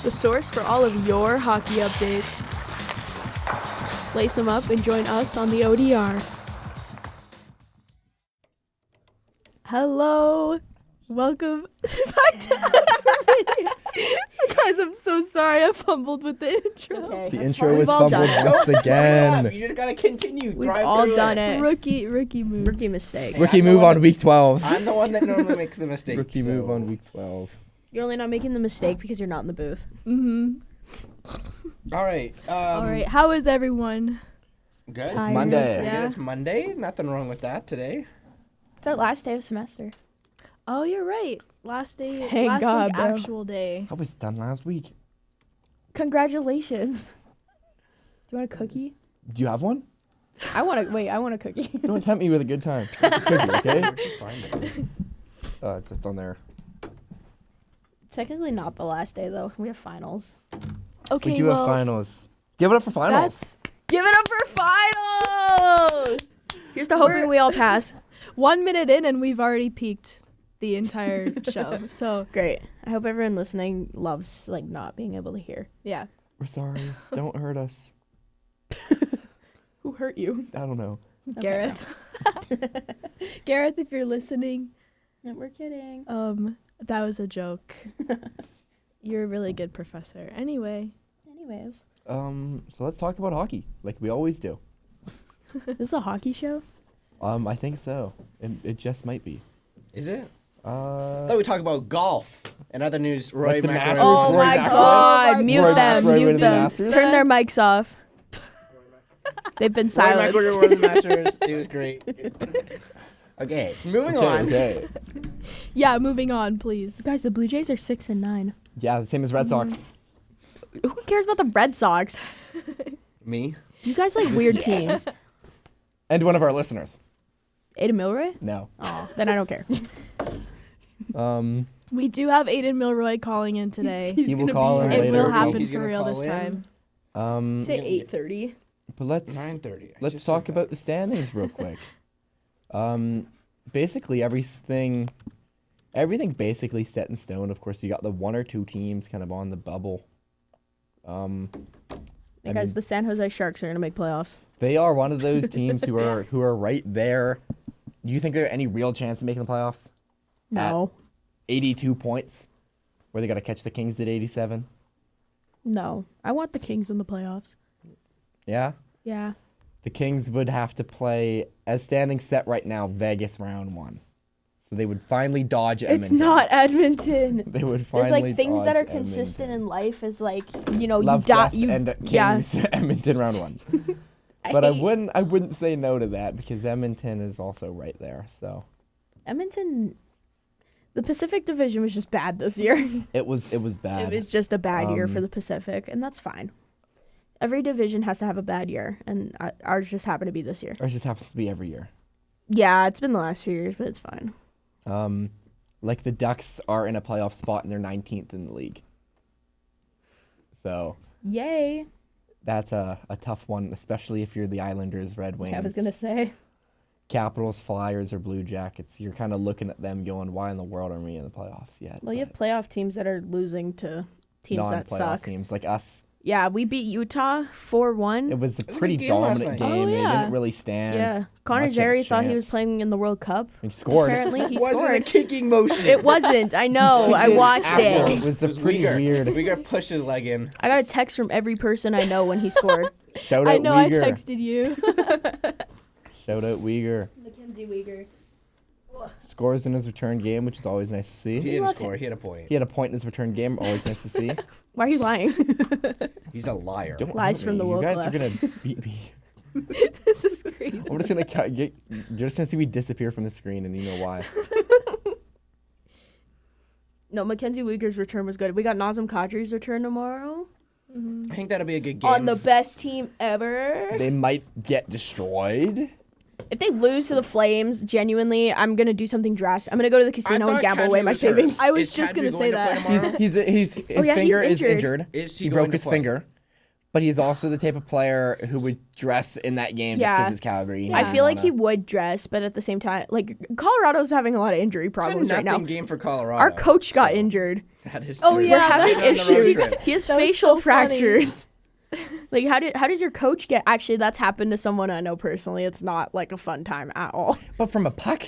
the source for all of your hockey updates. Lace them up and join us on the ODR. Hello. Welcome back to Guys, I'm so sorry I fumbled with the intro. Okay, The that's intro fine. was We've all fumbled done it. once again. You just gotta continue. We've Drive all through done it. it. Rookie moves. Rookie mistake. Hey, Rookie I'm the move one on that- week 12. I'm the one that normally makes the mistake. Rookie so. move on week 12. You're only not making the mistake because you're not in the booth. Mm-hmm. All right. All right. How is everyone? Good. Tired. It's Monday. Yeah. It's Monday. Nothing wrong with that today. It's our last day of semester. Oh, you're right. Last day. Thank last God, like, bro. actual day. I was done last week. Congratulations. Do you want a cookie? Do you have one? I want a cookie. Don't tempt me with a good time. Cookie, okay? Where'd you find it? It's just on there. Technically not the last day though. We have finals. Okay, we do well, have finals. Give it up for finals. that's Give it up for finals! Here's to hoping we all pass. 1 minute in and we've already peaked the entire show. So, Great. I hope everyone listening loves not being able to hear. yeah. We're sorry. Don't hurt us. Who hurt you? I don't know. Gareth. Gareth, if you're listening, No, we're kidding. that was a joke. You're a really good professor. Anyway. Anyways. So let's talk about hockey, like we always do. This is a hockey show? I think so. It just might be. Is it? I thought we talk about golf and other news. Roy Like the McIlroy. Masters, Oh Roy my McIlroy. God! Mute Roy them! McIlroy Mute winning the them! Masters. Turn their mics off. They've been Roy silenced. McIlroy won the Masters. It was great. Okay, moving on. Okay. Yeah, moving on, please. Guys, the Blue Jays are 6-9. Yeah, the same as Red Sox. Who cares about the Red Sox? Me? You guys like weird teams. And one of our listeners. Ada Milroy? No. Oh, then I don't care. We do have Aiden Milroy calling in today. He will call in It later. will okay? happen He's for gonna real call this in. time. Say 8:30. But let's 9:30. let's talk about the standings real quick. Basically everything's basically set in stone. Of course, you got the one or two teams kind of on the bubble. Hey guys, the San Jose Sharks are gonna make playoffs. They are one of those teams who are right there. Do you think there are any real chance of making the playoffs? No. 82 points, where they got to catch the Kings at 87. No. I want the Kings in the playoffs. Yeah, Yeah. the Kings would have to play as standings set right now. Vegas round 1, so they would finally dodge Edmonton. It's not Edmonton. They would There's finally. things that are dodge consistent Edmonton. in life is you Love, die. death, and Kings Edmonton round 1. But I wouldn't say no to that because Edmonton is also right there. So Edmonton. The Pacific Division was just bad this year. it was bad. It was just a bad year for the Pacific, and that's fine. Every division has to have a bad year, and ours just happened to be this year. Or it just happens to be every year. Yeah, it's been the last few years, but it's fine. Like the Ducks are in a playoff spot and they're 19th in the league. So Yay. that's a tough one, especially if you're the Islanders, Red Wings, I was going to say. Capitals, Flyers, or Blue Jackets. You're kind of looking at them going, why in the world aren't we in the playoffs yet? Well, you have playoff teams that are losing to teams that non-playoff suck. teams like us. Yeah, we beat Utah 4-1. It was a was a pretty good game last dominant night. game. Oh, They yeah. didn't really stand. Yeah. Connor much of a Zary thought he was chance. playing in the World Cup. He scored. Apparently, he It wasn't a scored. kicking motion. It wasn't. I know. I watched After. it. It was a pretty Uyghur. weird. Uyghur pushed his leg in. I got a text from every person I know when he scored. Shout out I know I Uyghur. texted you. Shout out Uyghur. Mackenzie Weegar. Scores in his return game, which is always nice to see. He didn't love score. He had a point. He had a point in his return game, always nice to see. Why are you lying? He's a liar. Don't Lies hurt from me. the You woke guys left. are gonna beat me. This is crazy. I'm just gonna you're just gonna see me disappear from the screen, and you know why. No, Mackenzie Weegar's return was good. We got Nazem Kadri's return tomorrow. I think that'll be a good game. On the best team ever. They might get destroyed. If they lose to the Flames, genuinely, I'm going to do something drastic. I'm going to go to the casino and thought gamble Kadri away my was hurt. savings. I was Is just Kadri gonna say going to play that. tomorrow? His yeah, finger he's is injured. injured. Is he He going broke to his play? finger. But he's also the type of player who would dress in that game just because it's Calgary. I feel like he would dress, but at the same time, like Colorado's having a lot of injury problems right now. It's a nothing game for Colorado. Our coach got injured. That is Oh, true. yeah, We're having Right on the road issues. trip. He has That was facial so funny. fractures. Like how does your coach get? Actually, that's happened to someone I know personally. It's not like a fun time at all. But from a puck?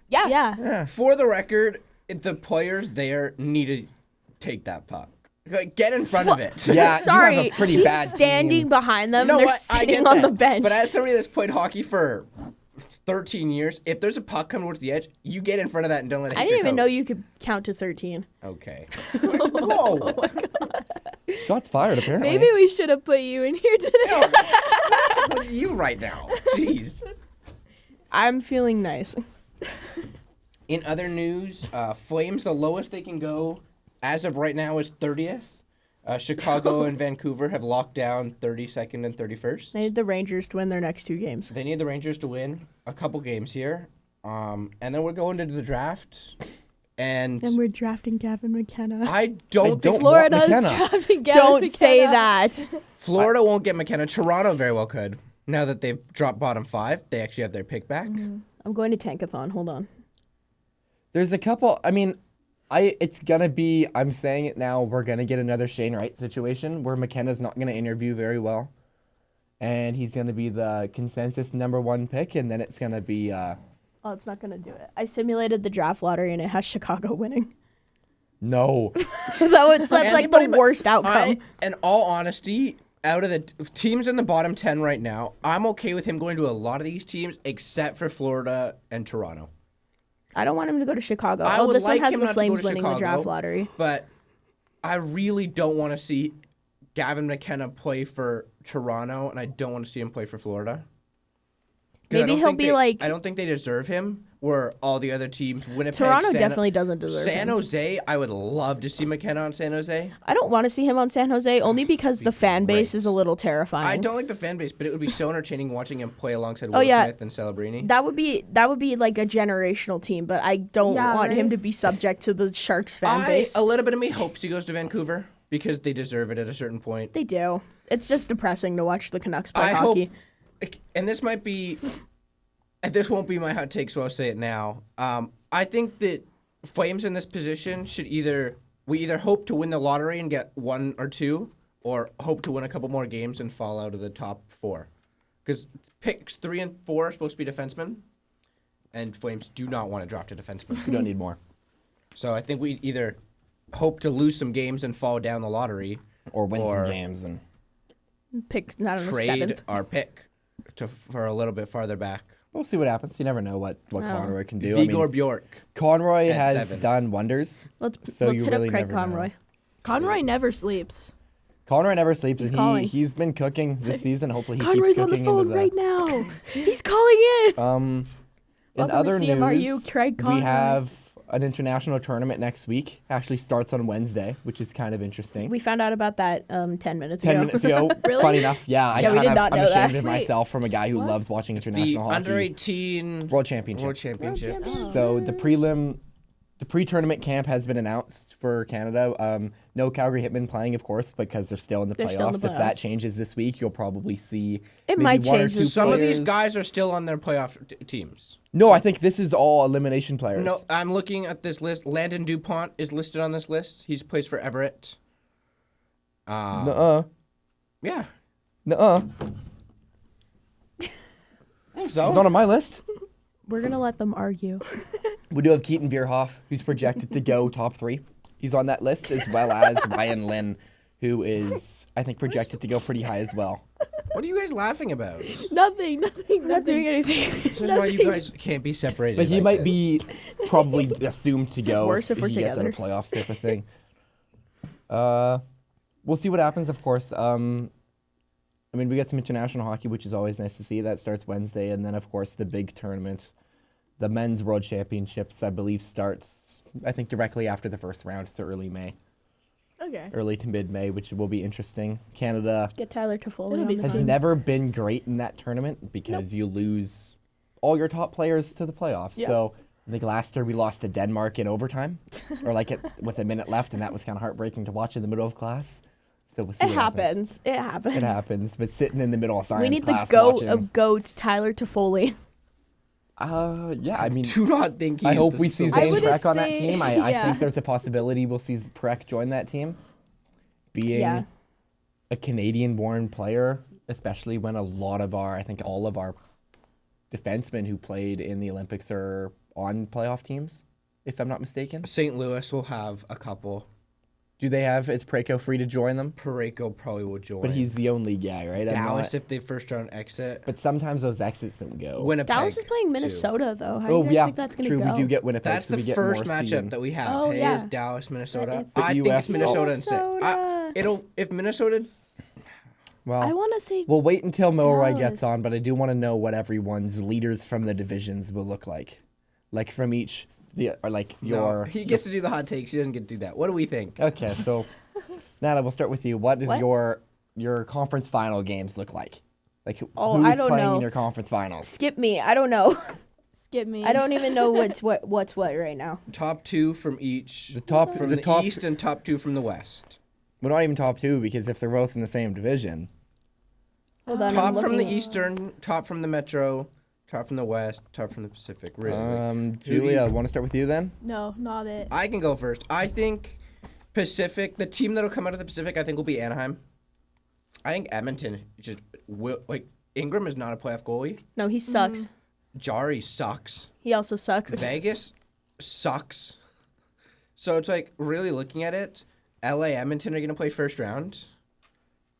Yeah. For the record, the players there need to take that puck. Like, get in front of it. Yeah, Sorry, you have a pretty he's bad standing team. behind them. No, They're I sitting get on that. the bench. But as somebody that's played hockey for 13 years, if there's a puck coming towards the edge, you get in front of that and don't let it hit I didn't your even know coach. you could count to 13. Okay. Whoa. Shots fired, apparently. Maybe we should have put you in here today. No, what's up with you right now? Jeez. I'm feeling nice. In other news, Flames, the lowest they can go as of right now is 30th. Chicago and Vancouver have locked down 32nd and 31st. They need the Rangers to win their next 2 games. They need the Rangers to win a couple games here. And then we're going into the draft. And And we're drafting Gavin McKenna. I don't think Florida's McKenna. drafting Gavin Don't McKenna. say that. Florida won't get McKenna. Toronto very well could. Now that they've dropped bottom 5, they actually have their pick back. I'm going to Tankathon. Hold on. There's a couple. I mean, it's gonna be. I'm saying it now. We're gonna get another Shane Wright situation where McKenna's not gonna interview very well, and he's gonna be the consensus #1 pick, and then it's gonna be. Oh, it's not going to do it. I simulated the draft lottery and it has Chicago winning. No. That's like the worst outcome. In all honesty, out of the teams in the bottom 10 right now, I'm okay with him going to a lot of these teams except for Florida and Toronto. I don't want him to go to Chicago. I Oh, would this like one has him the not to go Flames to winning the Chicago, draft lottery. But I really don't want to see Gavin McKenna play for Toronto, and I don't want to see him play for Florida. 'Cause Maybe he'll be like- I don't think they deserve him. Where all the other teams, Winnipeg, Toronto definitely doesn't deserve San him. Jose. I would love to see McKenna on San Jose. I don't want to see him on San Jose only because the fan base great. is a little terrifying. I don't like the fan base, but it would be so entertaining watching him play alongside Oh, Will yeah. Smith and Celebrini. That would be like a generational team, but I don't want him to be subject to the Sharks fan base. A little bit of me hopes he goes to Vancouver because they deserve it at a certain point. They do. It's just depressing to watch the Canucks play I hockey. hope, and this might be, and this won't be my hot take, so I'll say it now. I think that Flames in this position should either hope to win the lottery and get 1 or 2, or hope to win a couple more games and fall out of the top 4. Because picks 3 and 4 are supposed to be defensemen, and Flames do not want to draft a defenseman. We don't need more. So I think we either hope to lose some games and fall down the lottery, Or win some games and. Pick, I don't know, trade 7th. our pick for a little bit farther back. We'll see what happens. You never know what Conroy can do. Vigor I mean, Bjork. Conroy at has 7. done wonders. Let's So you hit really up Craig never know. Conroy. Conroy never sleeps. Conroy never sleeps, He's and calling. he's been cooking this season. Hopefully, he Conroy's keeps on the cooking phone into right now. He's calling in. In Welcome to other CMRU, news, Craig we Conroy. have an international tournament next week. Actually starts on Wednesday, which is kind of interesting. We found out about that 10 minutes 10 ago. minutes ago. Really? Funny enough, yeah, Yeah, we did not I'm know ashamed that. of myself from a guy who loves watching The international hockey. under 18 World Championships. World Championships. So the pre-tournament camp has been announced for Canada. No Calgary Hitmen playing, of course, because they're still in the They're playoffs. still in the If that playoffs. changes this week, you'll probably see It maybe might one or change two this Some of these players. guys are still on their playoff teams. No, I think this is all elimination players. No, I'm looking at this list. Landon DuPont is listed on this list. He's plays for Everett. Nuh-uh. Yeah. Nuh-uh. I think so. He's not on my list. We're going to let them argue. We do have Keaton Vierhoff, who's projected to go top 3. He's on that list, as well as Ryan Lynn, who is, I think, projected to go pretty high as well. What are you guys laughing about? Nothing. Not doing anything. This is why you guys can't be separated. But he like might this. be probably assumed to go worse if we're he gets out of together. playoffs type of thing. We'll see what happens, of course. I mean, we got some international hockey, which is always nice to see. That starts Wednesday. And then, of course, the big tournament. The Men's World Championships, I believe, starts, I think, directly after the first round, so early May. Okay. Early to mid-May, which will be interesting. Canada Get Tyler Toffoli It'll on be the has team. never been great in that tournament because you lose all your top players to the playoffs. Yeah. So I think last year we lost to Denmark in overtime, or with a minute left, and that was kind of heartbreaking to watch in the middle of class. So we'll see It what happens. happens. It happens. It happens, but sitting in the middle of science We need the class goat watching. of goats, Tyler Toffoli. Yeah, I mean, Do not think he's I hope the we see solution. Zane wouldn't Prek on that say- team. I yeah. think there's a possibility we'll see Prek join that team. Being Yeah. a Canadian-born player, especially when I think all of our defensemen who played in the Olympics are on playoff teams, if I'm not mistaken. St. Louis will have a couple. Is Preko free to join them? Pareko probably will join. But he's the only guy, right? Dallas if they first round exit. But sometimes those exits don't go. Winnipeg. Dallas is playing too. Minnesota, though. How do you guys think that's going to true. go? We do get Winnipeg. That's so the we get first more matchup seeding. that we have. Oh, hey, yeah. is Dallas, Minnesota. It's I think it's US Minnesota and six. Minnesota. If Minnesota. Well, I want to say we'll wait until Milroy Dallas. gets on, but I do want to know what everyone's leaders from the divisions will look like from each No, he gets to do the hot takes. He doesn't get to do that. What do we think? Okay, so Nana, we'll start with you. What does What? your conference final games look like? Like Oh, who's I don't playing know. in your conference finals? Skip me. I don't know. skip me. I don't even know what's what right now. Top two from each. The top from the the top. East and top two from the West. We're not even top two because if they're both in the same division. Hold on. Top I'm from the looking. Eastern, top from the Metro, top from the West, top from the Pacific. Really. Who do you- Julia, want to start with you then? No, not it. I can go first. I think Pacific, the team that'll come out of the Pacific, I think will be Anaheim. I think Edmonton just will, Ingram is not a playoff goalie. No, he sucks. Jari sucks. He also sucks. Vegas sucks. So it's really looking at it, LA, Edmonton are going to play first round.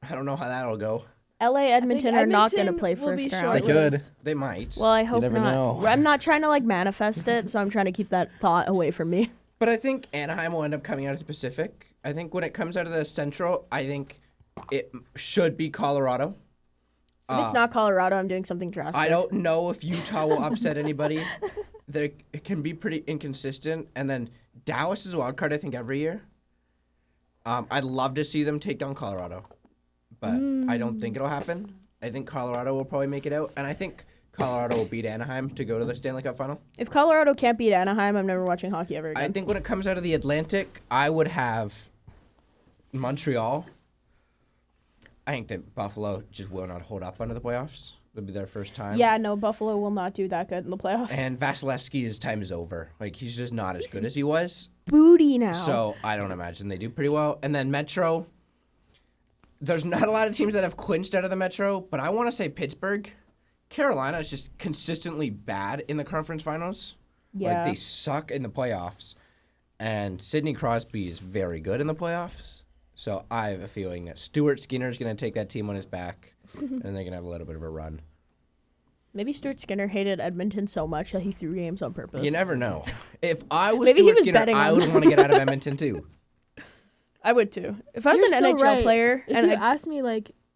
I don't know how that'll go. LA, Edmonton are not going to Edmonton play will be first They round. short-lived. could. They might. Well, I hope never not. know. I'm not trying to manifest it, so I'm trying to keep that thought away from me. But I think Anaheim will end up coming out of the Pacific. I think when it comes out of the Central, I think it should be Colorado. If it's not Colorado, I'm doing something drastic. I don't know if Utah will upset anybody. It can be pretty inconsistent. And then Dallas is a wild card, I think, every year. I'd love to see them take down Colorado. But I don't think it'll happen. I think Colorado will probably make it out. And I think Colorado will beat Anaheim to go to the Stanley Cup final. If Colorado can't beat Anaheim, I'm never watching hockey ever again. I think when it comes out of the Atlantic, I would have Montreal. I think that Buffalo just will not hold up under the playoffs. It'll be their first time. Yeah, no, Buffalo will not do that good in the playoffs. And Vasilevsky's time is over. He's just not as good as he was. Booty now. So I don't imagine they do pretty well. And then Metro, there's not a lot of teams that have clinched out of the Metro, but I want to say Pittsburgh. Carolina is just consistently bad in the conference finals. Yeah. They suck in the playoffs. And Sidney Crosby is very good in the playoffs. So I have a feeling that Stuart Skinner is going to take that team on his back, and they're going to have a little bit of a run. Maybe Stuart Skinner hated Edmonton so much that he threw games on purpose. You never know. If I was Maybe he Stuart was Skinner, betting I on would want to get out of Edmonton too. I would too. If I was You're an so NHL right. player If and you I asked me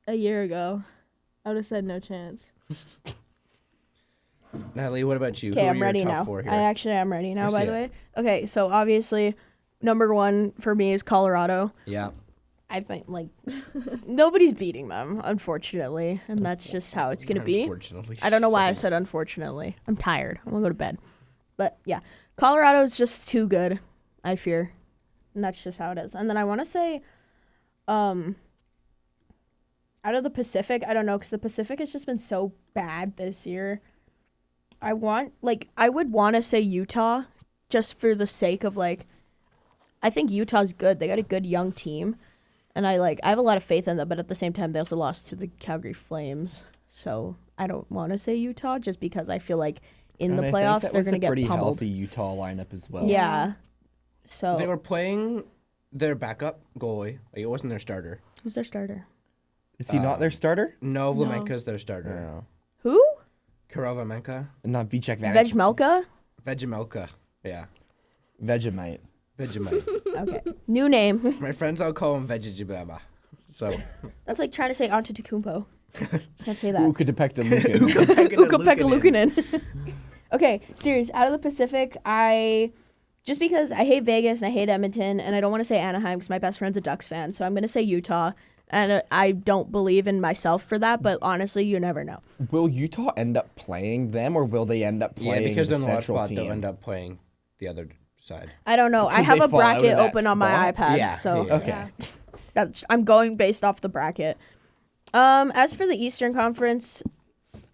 a year ago, I would have said no chance. Natalie, what about you? Okay, Who are I'm your ready top now. four here? I actually am ready now, Let's by see the it. way. Okay, so obviously, number one for me is Colorado. Yeah. I think nobody's beating them, unfortunately, and that's just how it's gonna be. Unfortunately. I don't know why I said unfortunately. I'm tired. I'm gonna go to bed. But yeah, Colorado's just too good, I fear, and that's just how it is. And then I want to say, out of the Pacific, I don't know, because the Pacific has just been so bad this year. I would want to say Utah, just for the sake of I think Utah's good. They got a good young team. And I have a lot of faith in them, but at the same time, they also lost to the Calgary Flames. So I don't want to say Utah just because I feel like in the And I think playoffs, that they're was going to a get pretty pummeled. healthy Utah lineup as well. Yeah. So They were playing their backup goalie. It wasn't their starter. who's their starter? Is he not their starter? No, Vlamenka's their starter. No. Who? Karel Vlamenka. Not Vichek Vanic. Vegmelka? Vegemelka. Yeah. Vegemite. Vegemite. Okay. New name. My friends all call him Vegejibaba. So. That's like trying to say Antetokounmpo. Can't say that. Ukadepekta Lukin. Ukko-Pekka Luukkonen. Okay, serious. Out of the Pacific, just because I hate Vegas and I hate Edmonton, and I don't want to say Anaheim because my best friend's a Ducks fan, so I'm going to say Utah. And I don't believe in myself for that, but honestly, you never know. Will Utah end up playing them, or will they end up playing Because the then the last central spot, team? they'll end up playing the other side. I don't know. I Could have they a fall out of bracket that open on my spot? iPad, Yeah, so yeah. Okay. I'm going based off the bracket. As for the Eastern Conference,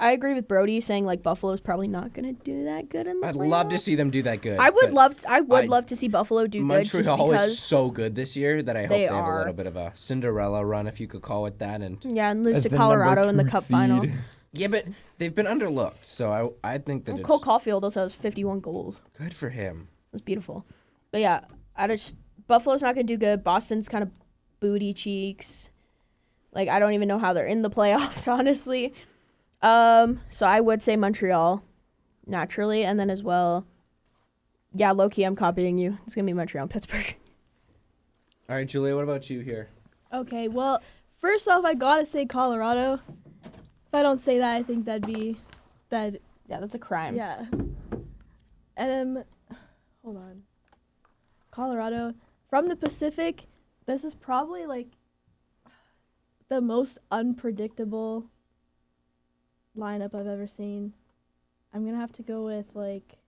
I agree with Brody saying like Buffalo's probably not gonna do that good in the I'd playoffs. love to see them do that good. I would but love to see Buffalo do good just Montreal is because so good this year that I hope they they have a are. little bit of a Cinderella run, if you could call it that. And and lose As to the number Colorado in the 2 Cup seed. final. yeah, but they've been underlooked, so I think that And it's Cole Caulfield also has 51 goals. good for him. It was beautiful. But yeah, Buffalo's not gonna do good. Boston's kind of booty cheeks. Like I don't even know how they're in the playoffs, honestly. So I would say Montreal, naturally, and then as well, yeah, low-key, I'm copying you. It's gonna be Montreal and Pittsburgh. All right, Julia, what about you here? Okay, well, first off, I gotta say Colorado. If I don't say that, I think that. Yeah, that's a crime. Yeah. Hold on. Colorado from the Pacific. This is probably like the most unpredictable lineup I've ever seen. I'm gonna have to go with like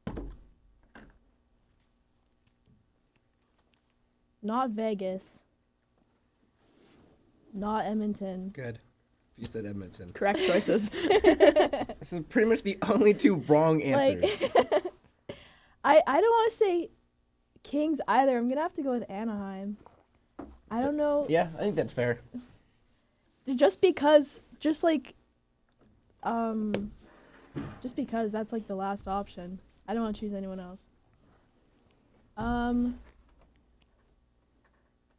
not Vegas, not Edmonton. Good. You said Edmonton. Correct choices. This is pretty much the only 2 wrong answers. I don't want to say Kings either. I'm gonna have to go with Anaheim. I don't know. Yeah, I think that's fair. Just because that's like the last option. I don't want to choose anyone else.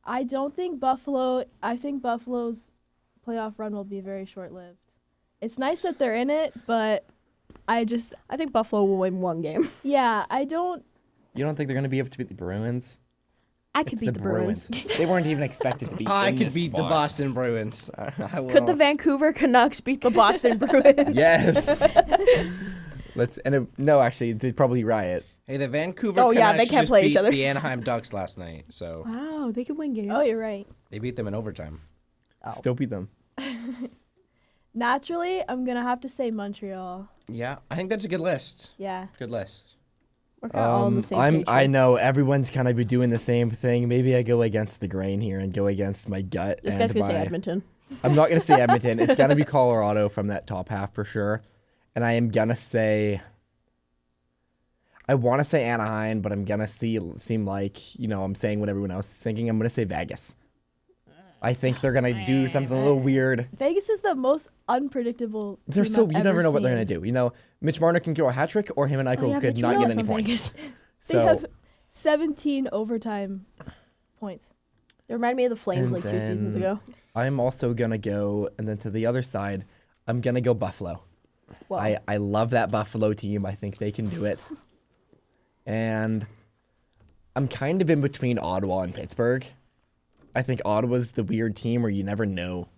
I don't think Buffalo. I think Buffalo's playoff run will be very short-lived. It's nice that they're in it, but I think Buffalo will win 1 game. yeah, I don't. You don't think they're going to be able to beat the Bruins? I could It's beat the Bruins. They weren't even expected to beat. I in could this beat the spot. Boston Bruins. I will. Could the Vancouver Canucks beat the Boston Bruins? Yes. No, actually, they'd probably riot. Hey, the Vancouver Oh, yeah, Canucks they can't just play each beat other. the Anaheim Ducks last night, so Wow, they could win games. Oh, you're right. they beat them in overtime. Oh. Still beat them. Naturally, I'm gonna have to say Montreal. Yeah, I think that's a good list. Yeah. Good list. We're kind of all on the same page. I know everyone's kind of be doing the same thing. Maybe I go against the grain here and go against my gut. This and guy's going to say my- Edmonton. I'm not gonna say Edmonton. It's gonna be Colorado from that top half for sure. And I am gonna say. I want to say Anaheim, but I'm gonna seem like I'm saying what everyone else is thinking. I'm gonna say Vegas. I think they're gonna do something a little weird. Vegas is the most unpredictable. They're team so I've you never ever know what they're seen. gonna do. Mitch Marner can go a hat trick, or him and Eichel could not get any points. They So have 17 overtime points. It reminded me of the Flames And like 2 seasons then- ago. I'm also gonna go, and then to the other side, I'm gonna go Buffalo. Well, I love that Buffalo team. I think they can do it. And I'm kind of in between Ottawa and Pittsburgh. I think Ottawa's the weird team where you never know.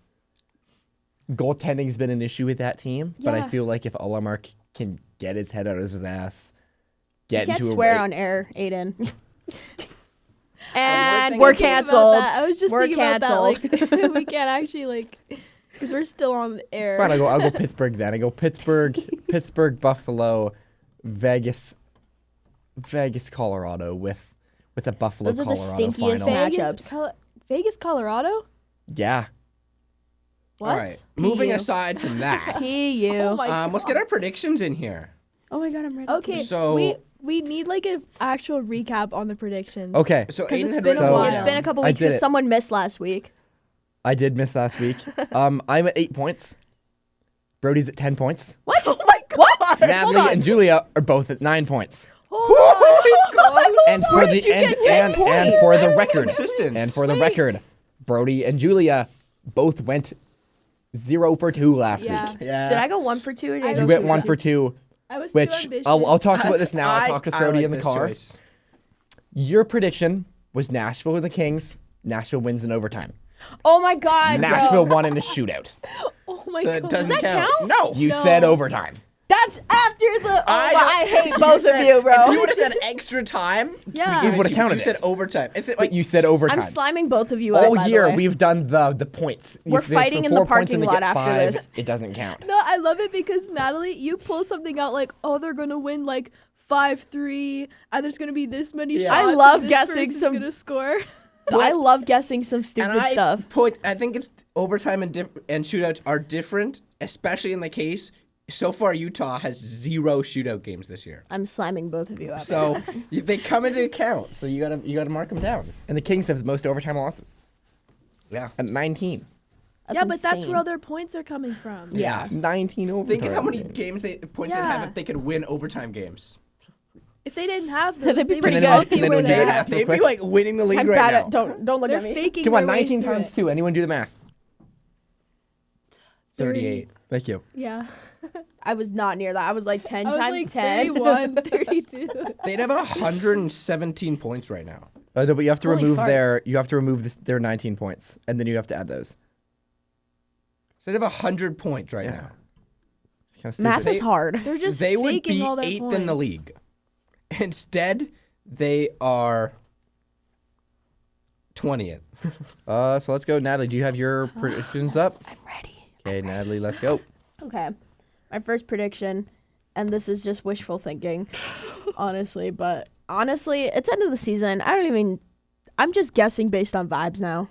Goaltending's been an issue with that team, but I Yeah. feel like if Ullmark can get his head out of his ass, you get can't into swear a on air, Aiden. I And was we're thinking about canceled. that. I was just We're thinking canceled. about that. Like, we can't actually because we're still on the air. Fine, I'll go Pittsburgh then. I go Pittsburgh, Buffalo, Vegas, Colorado with a Buffalo Those are the Colorado stinkiest final. matchups. Vegas, Colorado. Yeah. What? All right. Moving you. aside from that, See you. Oh my God. let's get our predictions in here. Oh my god, I'm ready. Okay, So- we need like an actual recap on the predictions. Okay. So 'Cause Aiden it's had been a written while. it It's down. been a couple I weeks did because it. someone missed last week. I did miss last week. I'm at 8 points. Brody's at 10 points. What? Oh my god. Natalie and Julia are both at 9 points. And for the did you get 10 and points? for the record, Consistent. and for the record, Brody and Julia both went 0 for 2 last Yeah. week. Yeah. Did I go 1 for 2 or did I I go You was went too 1 good. for 2, I was which too ambitious. I'll talk about this now. I I talked with Brody like in the this car. choice. Your prediction was Nashville with the Kings. Nashville wins in overtime. Oh my god. Nashville bro. won in a shootout. Oh my So god. it doesn't Does that count? No. You No. said overtime. That's after the. I hate You both said- of you, bro. If you would have said extra time, Yeah. we We would've you. counted You said it. overtime. It's like But you said overtime. I'm sliming both of you out. All by year the way. we've done the points. We're If they score fighting in the 4 points and parking they lot get after 5, this. It doesn't count. No, I love it because Natalie, you pull something out like, oh, they're gonna win like 5-3, and there's gonna be this many Yeah. shots. I and love this guessing person's some- gonna score. I love guessing some stupid stuff. I think it's overtime and shootouts are different, especially in the case. So far, Utah has 0 shootout games this year. I'm slamming both of you out. So they come into account. So you gotta mark them down. And the Kings have the most overtime losses Yeah. at 19. Yeah, but that's insane. where all their points are coming from. Yeah. 19 overtime. Think of how many points they'd have Yeah. if they could win overtime games. If they didn't have They'd those, be they pretty would good. not Can be where anyone do they're the at. math? They'd be like winning the league I'm right bad now. at don't look They're at me. faking Come on, their way 19 through times it. 2. Anyone do the math? 38. Thank you. Yeah. I was not near that. I was like 10 I was times like 10. 31, 32. They'd have 117 points right now. No, but you have to Holy remove fart. their 19 points, and then you have to add those. So they'd have 100 points right Yeah. now. It's kind of stupid. Math is hard. They're just They would faking be all their 8th points. in the league. Instead, they are 20th. So let's go, Natalie. Do you have your predictions up? I'm ready. Okay, Natalie, let's go. Okay. My first prediction, and this is just wishful thinking, honestly, but honestly, it's end of the season. I'm just guessing based on vibes now.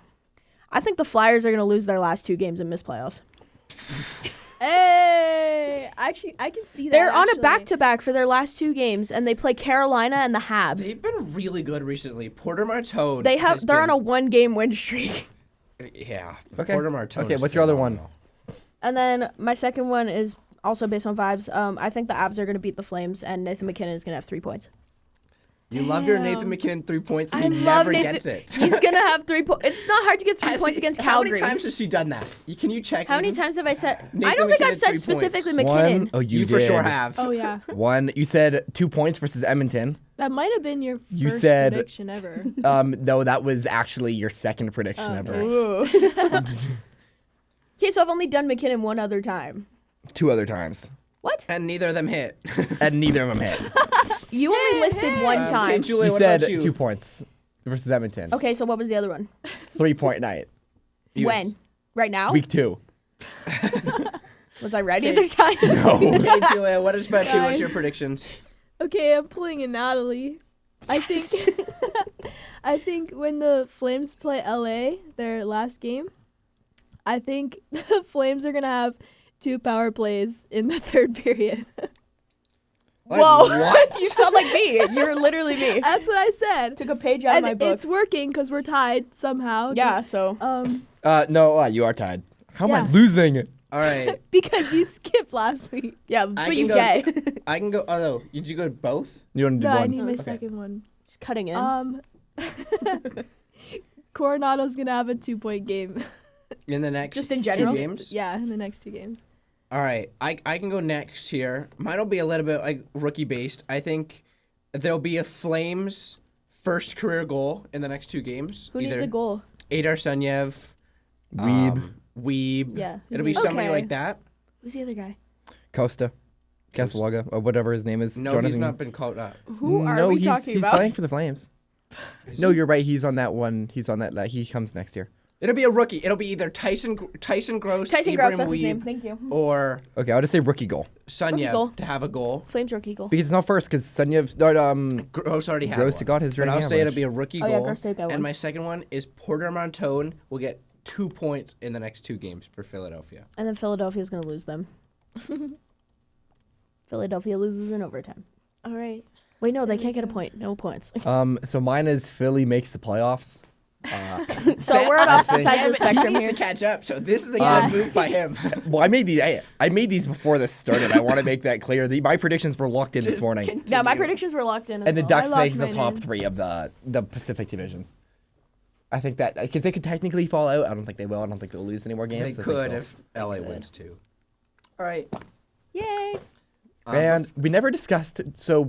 I think the Flyers are going to lose their last 2 games and miss playoffs. Hey, actually, I can see that. They're on a actually. back-to-back for their last 2 games, and they play Carolina and the Habs. They've been really good recently. Porter Martone. They're on a 1-game win streak. Yeah. Okay. Porter Martone. Okay, is what's your other one? phenomenal. And then my second one is also based on vibes. I think the Avs are going to beat the Flames, and Nathan McKinnon is going to have 3 points. You love your Damn. Nathan McKinnon 3 points. I He love never Nathan. gets it. He's going to have 3 points. It's not hard to get 3 Has points he- against How Calgary. many times has she done that? Can you check? How many even? times have I said? I Nathan don't think I've McKinnon, said 3 specifically points. McKinnon. One. Oh, you You for did. sure have. Oh, yeah. One. You said 2 points versus Edmonton. That might have been your You first said- prediction ever. No, that was actually your second prediction ever. Okay, so I've only done McKinnon one other time. 2 other times, What? And neither of them hit. and neither of them hit. You only listed one Okay, time. Julia, You what said about you? 2 points versus Edmonton. Okay, so what was the other one? 3-point night. You- When? Right now? Week 2. Was I ready Okay. this time? Okay, Julia, what is about you? What's Guys. your predictions? Okay, I'm pulling a Natalie. I think I think when the Flames play LA, their last game, I think the Flames are gonna have 2 power plays in the 3rd period. Like, Whoa. What? You sound like me. You're literally me. That's what I said. Took a page out of And my book. it's working because we're tied somehow. Yeah, so. No, you are tied. How am I Yeah. losing? All right. Because you skipped last week. Yeah, that's I what can you go- get. I can go. Oh, no. Did you go to both? You want to do No, I one? need my Okay. second one. Just cutting in. Coronado's gonna have a 2-point game. In the next Just in 2 general? games? Yeah, in the next 2 games. All right. I can go next here. Mine will be a little bit like rookie based. I think there'll be a Flames first career goal in the next 2 games. Who needs a goal? Adar Sunyev. Weeb. Weeb. Yeah. It'll be Who's somebody okay. like that. Who's the other guy? Costa. Casalaga, or whatever his name is. No, he's not been called up. Who are no, we he's, talking he's about? playing for the Flames. No, you're right. He's on that one. He's on that. He comes next year. It'll be a rookie. It'll be either Tyson Gross, Tyson Gross, Abraham that's his name. Weeb, Thank you. or Okay, I'll just say rookie goal Rookie goal. Sunyev to have a goal. Flames rookie goal. because it's not first because Sunyev's Gross already had Gross one. got his But rating I'll say it'll average. be a rookie Oh, yeah, goal. Gross did get one. And my second one is Porter Martone will get 2 points in the next 2 games for Philadelphia. And then Philadelphia's going to lose them. Philadelphia loses in overtime. All right. Wait, no, they can't get a point. No points. So mine is Philly makes the playoffs. So we're on opposite sides Yeah, of the but he spectrum needs here. to catch up, so this is a Yeah. good move by him. Well, I made these before this started. I want to make that clear. My predictions were locked in this morning, Yeah, my Continue. predictions were locked in. As and the well. Ducks I locked make the mine top in. 3 of the Pacific Division. I think that because they could technically fall out. I don't think they will. I don't think they'll lose any more games. They I think could they'll- if LA wins too. All right. Yay. And we never discussed. So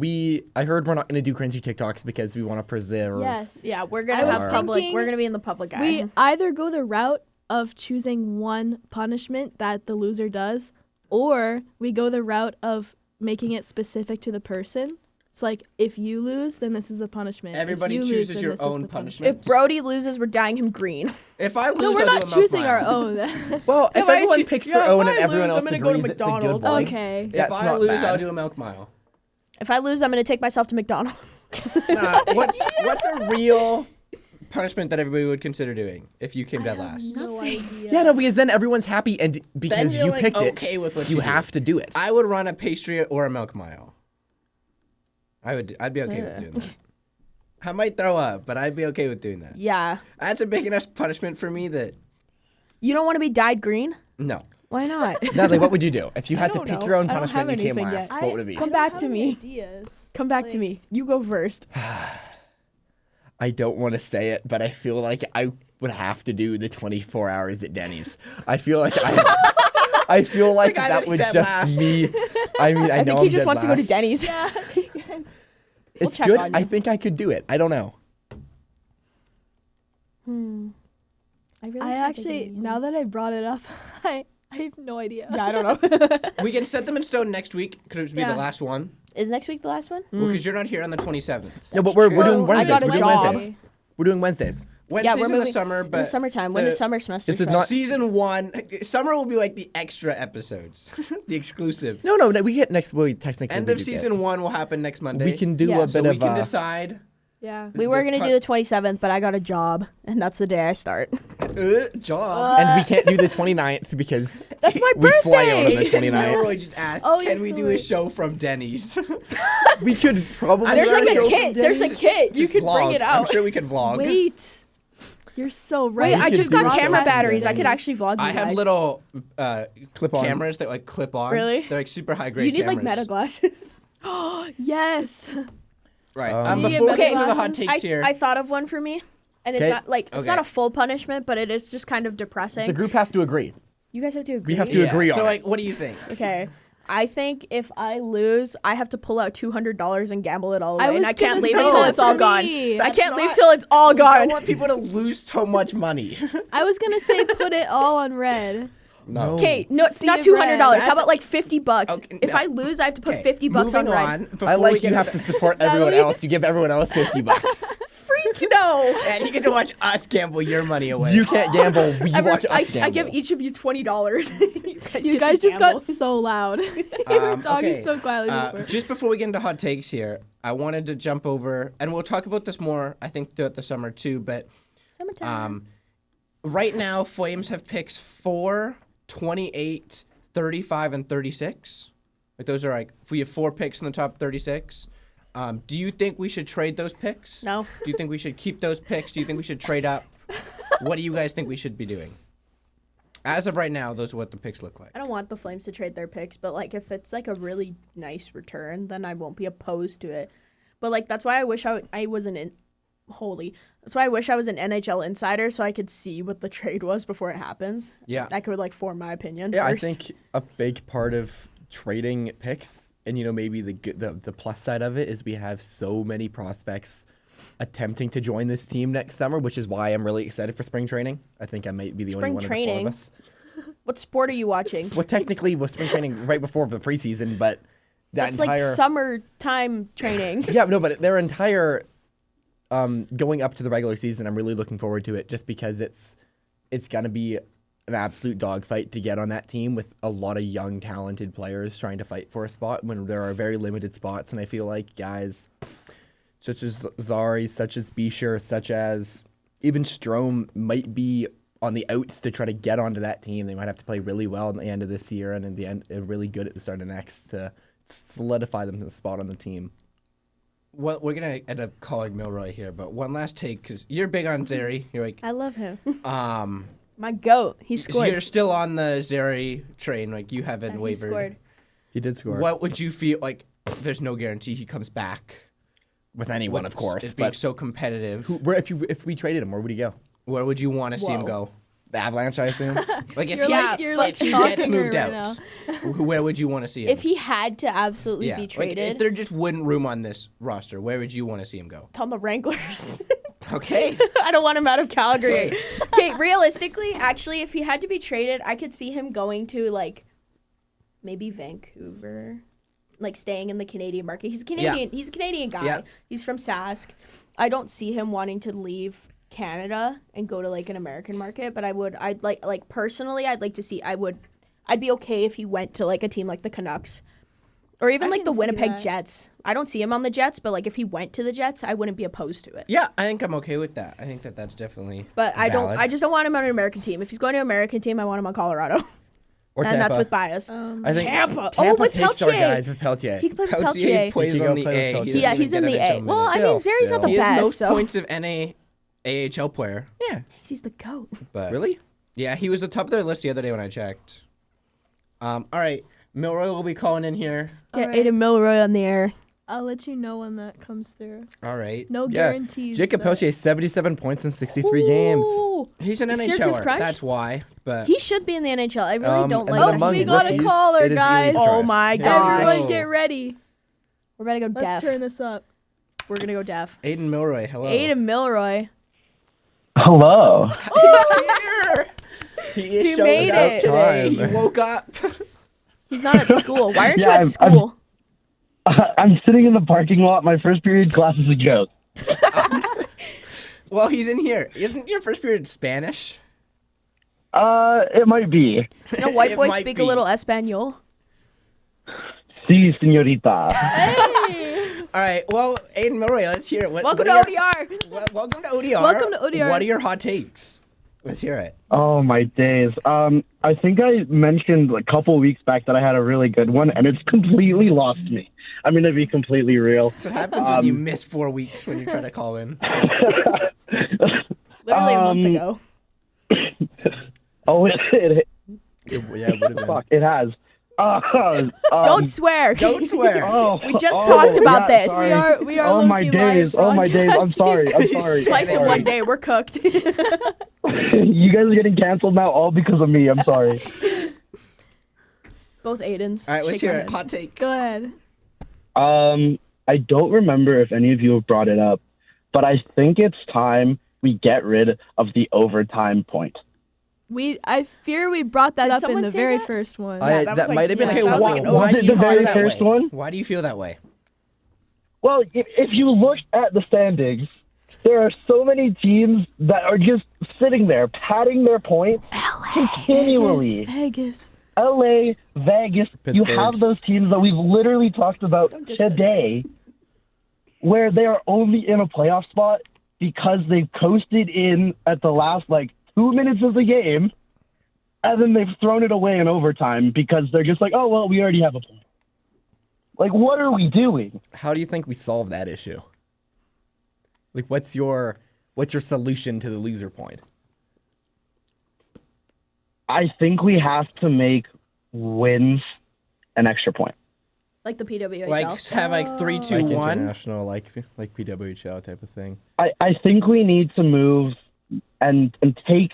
I heard we're not going to do cringy TikToks because we want to preserve. Yes. Yeah, we're going I to was have public. thinking We're going to be in the public eye. We either go the route of choosing one punishment that the loser does, or we go the route of making it specific to the person. It's like, if you lose, then this is the punishment. If Everybody you lose, chooses then your this is own the punishment. If Brody loses, we're dyeing him green. If I lose, No, we're I'll not do a milk choosing mile. our own. Well, if If I everyone choo- picks yeah, their if own I and everyone lose, else I'm gonna go to agrees, it's a good McDonald's. one. Okay. If That's I not lose, bad. I'll do a milk mile. If I lose, I'm going to take myself to McDonald's. Nah, what's a real punishment that everybody would consider doing if you came dead last? No idea. Yeah, no, because then everyone's happy, and because you're, you like, picked okay it, with what you you do. have to do it. I would run a pastry or a milk mile. I'd be okay with doing that. I might throw up, but I'd be okay with doing that. Yeah. That's a big enough punishment for me that You don't want to be dyed green? no. Why not? Natalie, what would you do if you had to don't pick know. your own I don't punishment have and you came anything last? yet. What would it be? Come I back don't to have me. any Ideas. Come back to Like, me. You go first. I don't want to say it, but I feel like I would have to do the 24 hours at Denny's. I feel like I feel like guy that that's would dead just last. me. I mean, I know think he I'm just dead wants to go to last. Denny's. Yeah. It's check good. on I you. think I could do it. I don't know. I actually, now that I brought it up, I have no idea. Yeah, I don't know. We can set them in stone next week. Could it be Yeah. the last one? Is next week the last one? Well, because you're not here on the 27th. No, but we're doing true. I Wednesdays. got a We're doing job. Wednesdays. We're doing Wednesdays. Wednesdays we're in the moving summer, in but the summertime. When the does summer semester This is start? not- season 1, summer will be like the extra episodes, the exclusive. No, we get next week. Technically, End we of do season 1 will happen next Monday. We can do Yeah. a so bit we of can decide. Yeah. We were the going to pu- do the 27th, but I got a job, and that's the day I start. Job. and we can't do the 29th because That's my we fly out on the birthday! 29th. Milroy just asked, Oh, can you're we so do a right. show from Denny's? We could probably. I'm There's sure like a we kit. can- There's a just- kit. You just could bring vlog. it out. I'm sure we can vlog. Wait. You're so right. Wait, I could just do got a camera show. batteries. I could Denny's. actually vlog you I have guys. little Clip-on. cameras that like clip on. Really? They're like super high grade You need cameras. like meta glasses. Right. You Um, need Before we better get into the hot glasses? takes here, I thought of one for me, and it's Okay. not like it's Okay. not a full punishment, but it is just kind of depressing. The group has to agree. You guys have to agree. We have to agree on So it. like, what do you think? Okay. I think if I lose, I have to pull out $200 and gamble it all I away, and was I can't gonna leave say until that it's all for gone. me. I That's can't leave not- till it's all I gone. don't want people to lose so much money. I was gonna say put it all on red. No. Okay, no, it's Sea not of $200. red. How That's- about like $50? Okay, If no. I lose, I have to put Okay, $50 on moving red. on. I before like we get you have into- to support everyone Natalie? else. You give everyone else $50. Freak no. And you get to watch us gamble your money away. You can't gamble. You watch us I gamble. give each of you $20. You guys just got so loud. we were talking okay. so quietly before. Just before we get into hot takes here, I wanted to jump over, and we'll talk about this more, I think, throughout the summer too. But Summertime. right now, Flames have picks 4, 28, 35, and 36. Like those are like, if we have 4 picks in the top 36. Do you think we should trade those picks? No. Do you think we should keep those picks? Do you think we should trade up? What do you guys think we should be doing? As of right now, those are what the picks look like. I don't want the Flames to trade their picks, but like if it's like a really nice return, then I won't be opposed to it. But like that's why I wish I wasn't in. Holy, that's why I wish I was an NHL insider so I could see what the trade was before it happens. Yeah. I could like form my opinion. Yeah, first. I think a big part of trading picks, and maybe the plus side of it is we have so many prospects attempting to join this team next summer, which is why I'm really excited for spring training. I think I might be the only Spring one of the four training? of us. What sport are you watching? Well, technically, was spring training right before the preseason, but that That's entire like summertime training. yeah, no, but their entire going up to the regular season, I'm really looking forward to it, just because it's gonna be an absolute dogfight to get on that team with a lot of young, talented players trying to fight for a spot when there are very limited spots, and I feel like guys such as Zari, such as Bisher, such as even Strome might be on the outs to try to get onto that team. They might have to play really well at the end of this year and in the end really good at the start of next to solidify them in the spot on the team. Well, we're gonna end up calling Milroy here, but one last take because you're big on Zeri. You're like, I love him. um, My goat. He so scored. you're still on the Zeri train. Like you haven't He wavered. scored. He did score. What would you feel like? There's no guarantee he comes back. With anyone, of course. It's being But so competitive. if we traded him, where would he go? Where would you want to see him Whoa. go? The Avalanche, I assume. Like if You're he, like- you're like if he stalking gets her moved right out, where would you want to see him? If he had to absolutely yeah, be like if traded, there just wouldn't room on this roster, where would you want to see him go? on the Wranglers. Okay. I don't want him out of Calgary. Okay, realistically, actually, if he had to be traded, I could see him going to like maybe Vancouver, like staying in the Canadian market. He's a Canadian. Yeah. He's a Canadian guy. Yeah. He's from Sask. I don't see him wanting to leave Canada and go to like an American market, but I'd like personally, I'd like to see. I'd be okay if he went to like a team like the Canucks Or even I like the can see Winnipeg that. Jets. I don't see him on the Jets, but like if he went to the Jets, I wouldn't be opposed to it. Yeah, I think I'm okay with that. I think that's definitely. But I valid. just don't want him on an American team. If he's going to an American team, I want him on Colorado. Or And Tampa. that's with bias. I think Tampa. Tampa With takes our Peltier. guys with Peltier. He can play with Peltier Peltier. plays He can on go the play A. with He Peltier. doesn't Yeah, even he's in get the NHL A. Well, I minutes. mean, Zari's not the He has best. most so. points of AHL player. Yeah. He's the GOAT. But Really? Yeah, he was the top of their list the other day when I checked. All right, Milroy will be calling in here. Get Alright. Aiden Milroy on the air. I'll let you know when that comes through. All right, No Yeah. guarantees. Jacob though. Peltier, 77 points in 63 games. Ooh. he's an Syracuse NHLer. Crunch? That's why. But He should be in the NHL. I really don't and like then that. among we got a rookies, caller, it is guys. Elite Oh Trust. my Here we gosh. Everyone go. get ready. We're about to go Let's deaf. turn this up. We're going to go deaf. Aiden Milroy, hello. Aiden Milroy. Hello. He is He showing made up it. today. Time. He woke up. He's not at school. Why aren't you Yeah, at I'm- school? I'm sitting in the parking lot. My first period class is a joke. Well, he's in here. Isn't your first period Spanish? It might be. You know, white It boys might speak be. a little Espanol. Si, señorita. All right. Well, Aiden Milroy, let's hear it. Welcome to what are your- ODR. Welcome to ODR. Welcome to ODR. What are your hot takes? Let's hear it. Oh my days. I think I mentioned a couple weeks back that I had a really good one, and it's completely lost me. I'm gonna be completely real. That's what happens when you miss 4 weeks when you try to call in. Literally a month ago. Oh, Yeah, it would have been. fuck, it has. Don't swear. Don't swear. Oh, We just talked about this. sorry. We are Oh my low-key days. live Oh my days. I'm sorry. I'm He's sorry. Twice in I'm one sorry. day. We're cooked. You guys are getting canceled now, all because of me. I'm sorry. Both Aidens. All right, let's Shake hear my it. head. Hot take. Go ahead. I don't remember if any of you have brought it up, but I think it's time we get rid of the overtime point. I fear we brought that Did up in someone the say very that? first one. that was That like- might have been yeah, a Okay, that was couple. like an why Was do it you the feel very that first way? one? Why do you feel that way? Well, if you look at the standings, there are so many teams that are just sitting there padding their points continually. Vegas. LA, Vegas, you Pittsburgh. have those teams that we've literally talked about today where they are only in a playoff spot because they've coasted in at the last 2 minutes of the game, and then they've thrown it away in overtime because they're just like, oh, well, we already have a point. What are we doing? How do you think we solve that issue? Like, what's your solution to the loser point? I think we have to make wins an extra point. Like the PWHL. Like have 3, 2, Like 1. international, like PWHL type of thing. I think we need to move and take,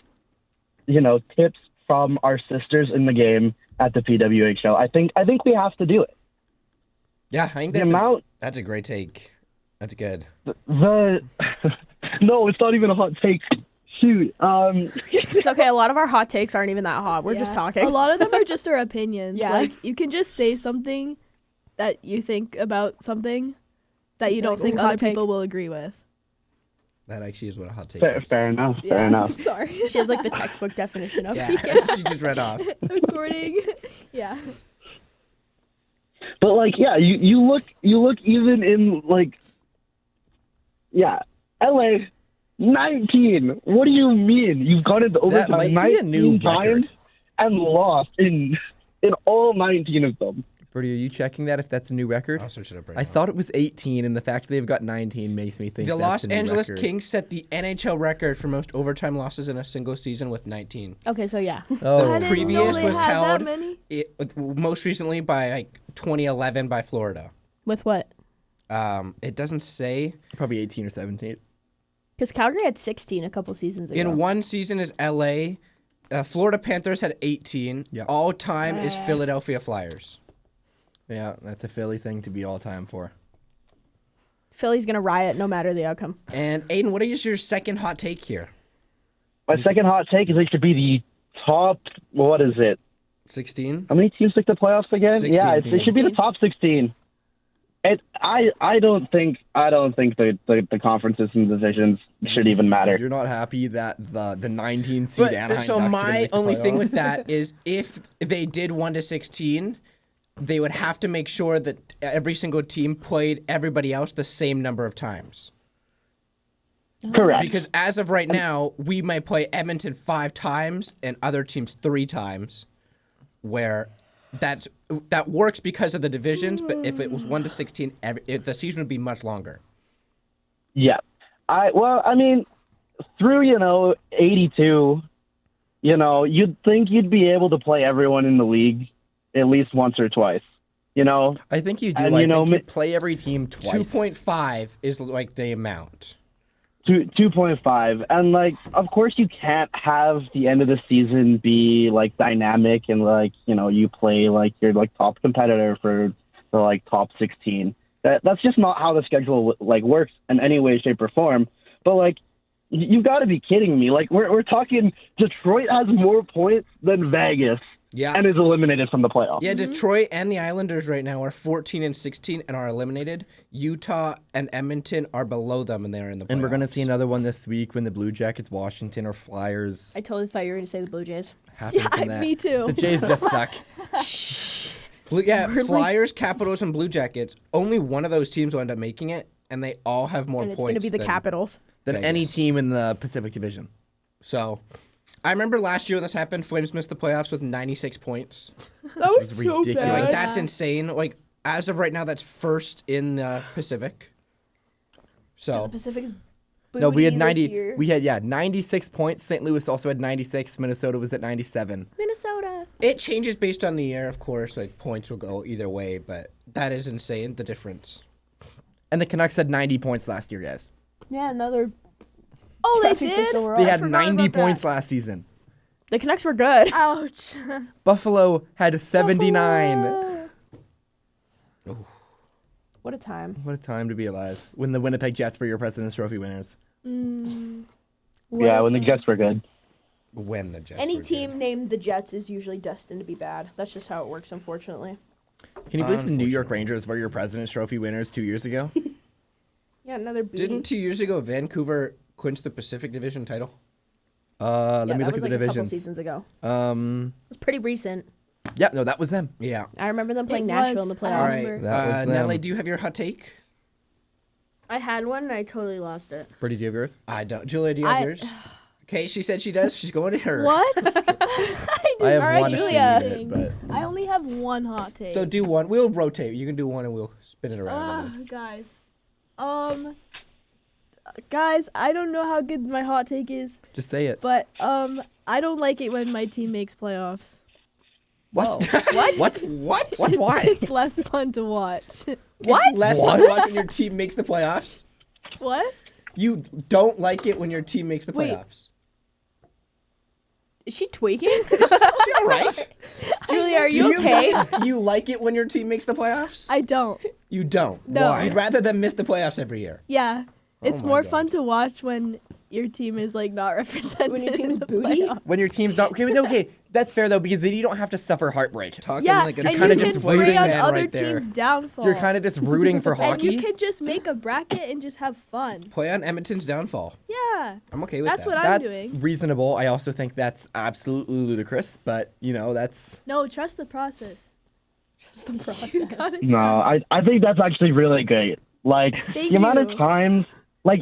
tips from our sisters in the game at the PWHL. I think we have to do it. Yeah, I think The that's a great take. That's good. no, it's not even a hot take. Shoot. It's okay. A lot of our hot takes aren't even that hot. We're just Yeah. talking. A lot of them are just our opinions. Yeah. Like, you can just say something that you think about something that you don't Like, think ooh, other hot take. people will agree with. That actually is what a hot take fair, is. fair enough. Fair enough. Sorry. She has like the textbook definition of Yeah, that's what she just read off. According. Yeah. But you look even in LA 19. What do you mean? You've gone into That overtime might be a new 19 times record. and lost in all 19 of them. Brody, are you checking that if that's a new record? I'll search it up right I now. thought it was 18, and the fact that they've got 19 makes me think The that's Los a new Angeles record. Kings set the NHL record for most overtime losses in a single season with 19. Okay, so yeah. Oh, I didn't previous know they was had held that many. most recently by 2011 by Florida. With what? It doesn't say. probably 18 or 17. Because Calgary had 16 a couple seasons ago. In one season is LA. Florida Panthers had 18. Yeah. All time is Philadelphia Flyers. Yeah, that's a Philly thing to be all time for. Philly's gonna riot no matter the outcome. And Aiden, what is your second hot take here? My second hot take is it should be the top. What is it? 16. How many teams make the playoffs again? 16 Yeah, it should be the teams. top 16. I don't think the conferences and divisions should even matter. You're not happy that the 19 seed But Anaheim so Ducks are gonna my make the only thing playoffs? with that is if they did 1 to 16, they would have to make sure that every single team played everybody else the same number of times. Correct. Because as of right now, we might play Edmonton 5 times and other teams 3 times, where that works because of the divisions. But if it was 1 to 16, the season would be much longer. Yeah. I mean, through 82, you'd think you'd be able to play everyone in the league at least once or twice. I think you do. And, I think you play every team twice. 2.5 is like the amount. 2.5, and of course you can't have the end of the season be dynamic and you play your top competitor for the top 16. That's just not how the schedule works in any way, shape, or form. But you've got to be kidding me! We're talking Detroit has more points than Vegas. Yeah. And is eliminated from the playoffs. Yeah, Detroit and the Islanders right now are 14 and 16 and are eliminated. Utah and Edmonton are below them and they're in the playoffs. And we're going to see another one this week when the Blue Jackets, Washington, or Flyers I totally thought you were going to say the Blue Jays. happen from that. me too. The Jays just suck. Flyers, Capitals, and Blue Jackets. Only one of those teams will end up making it, and they all have more And it's points. going to be the than Capitals. Than Vegas. any team in the Pacific Division. So, I remember last year when this happened, Flames missed the playoffs with 96 points. That was was so ridiculous. bad. Like, that's insane. As of right now, that's first in the Pacific. So, The Pacific is No, we had booty 90. this year. We had 96 points. St. Louis also had 96. Minnesota was at 97. Minnesota. it changes based on the year, of course. Points will go either way, but that is insane, the difference. And the Canucks had 90 points last year, guys. Yeah, another. Oh, they Trophy did? picks overall. They I had forgot 90 about that. points last season. The Canucks were good. Ouch. Buffalo had 79. What a time. What a time to be alive. When the Winnipeg Jets were your President's Trophy winners. Yeah, when the Jets were good. When the Jets Any were team good. named the Jets is usually destined to be bad. That's just how it works, unfortunately. Can you believe the New York Rangers were your President's Trophy winners 2 years ago? Yeah, another booty. Didn't 2 years ago Vancouver clinch the Pacific Division title? Let me that look was at the a couple divisions. seasons ago. It was pretty recent. Yeah, no, that was them. Yeah. I remember them playing It Nashville in the was. playoffs. All I right. remember. That was them. Natalie, do you have your hot take? I had one and I totally lost it. Brady, do you have yours? I don't. Julia, do you have I- yours? Okay, she said she does. She's going to her. What? I I have All right, one if you Julia. need it, but I only have one hot take. So do one. We'll rotate. You can do one and we'll spin it around. Guys. Guys, I don't know how good my hot take is, just say it. but I don't like it when my team makes playoffs. What? What? What? What? What? Why? It's less fun to watch. It's less fun What? to watch when your team makes the playoffs. What? You don't like it when your team makes the Wait. playoffs. Is she tweaking? All right. Julia, are Do you okay? You like it when your team makes the playoffs? I don't. You don't. No. Why? You'd rather them miss the playoffs every year. Yeah. It's my more God. fun to watch when your team is not represented. When your team's in the booty? playoffs. When your team's not okay, that's fair though because then you don't have to suffer heartbreak. Talking Yeah, like a and kinda you just can rooting bring on man other right there. teams' downfall. You're kind of just rooting for and hockey. you can just make a bracket and just have fun. Play on Edmonton's downfall. Yeah. I'm okay with That's that. what I'm That's doing. reasonable. I also think that's absolutely ludicrous, but that's No, trust the process. Trust the You process. gotta No, trust. I think that's actually really great. Thank The amount of you. times,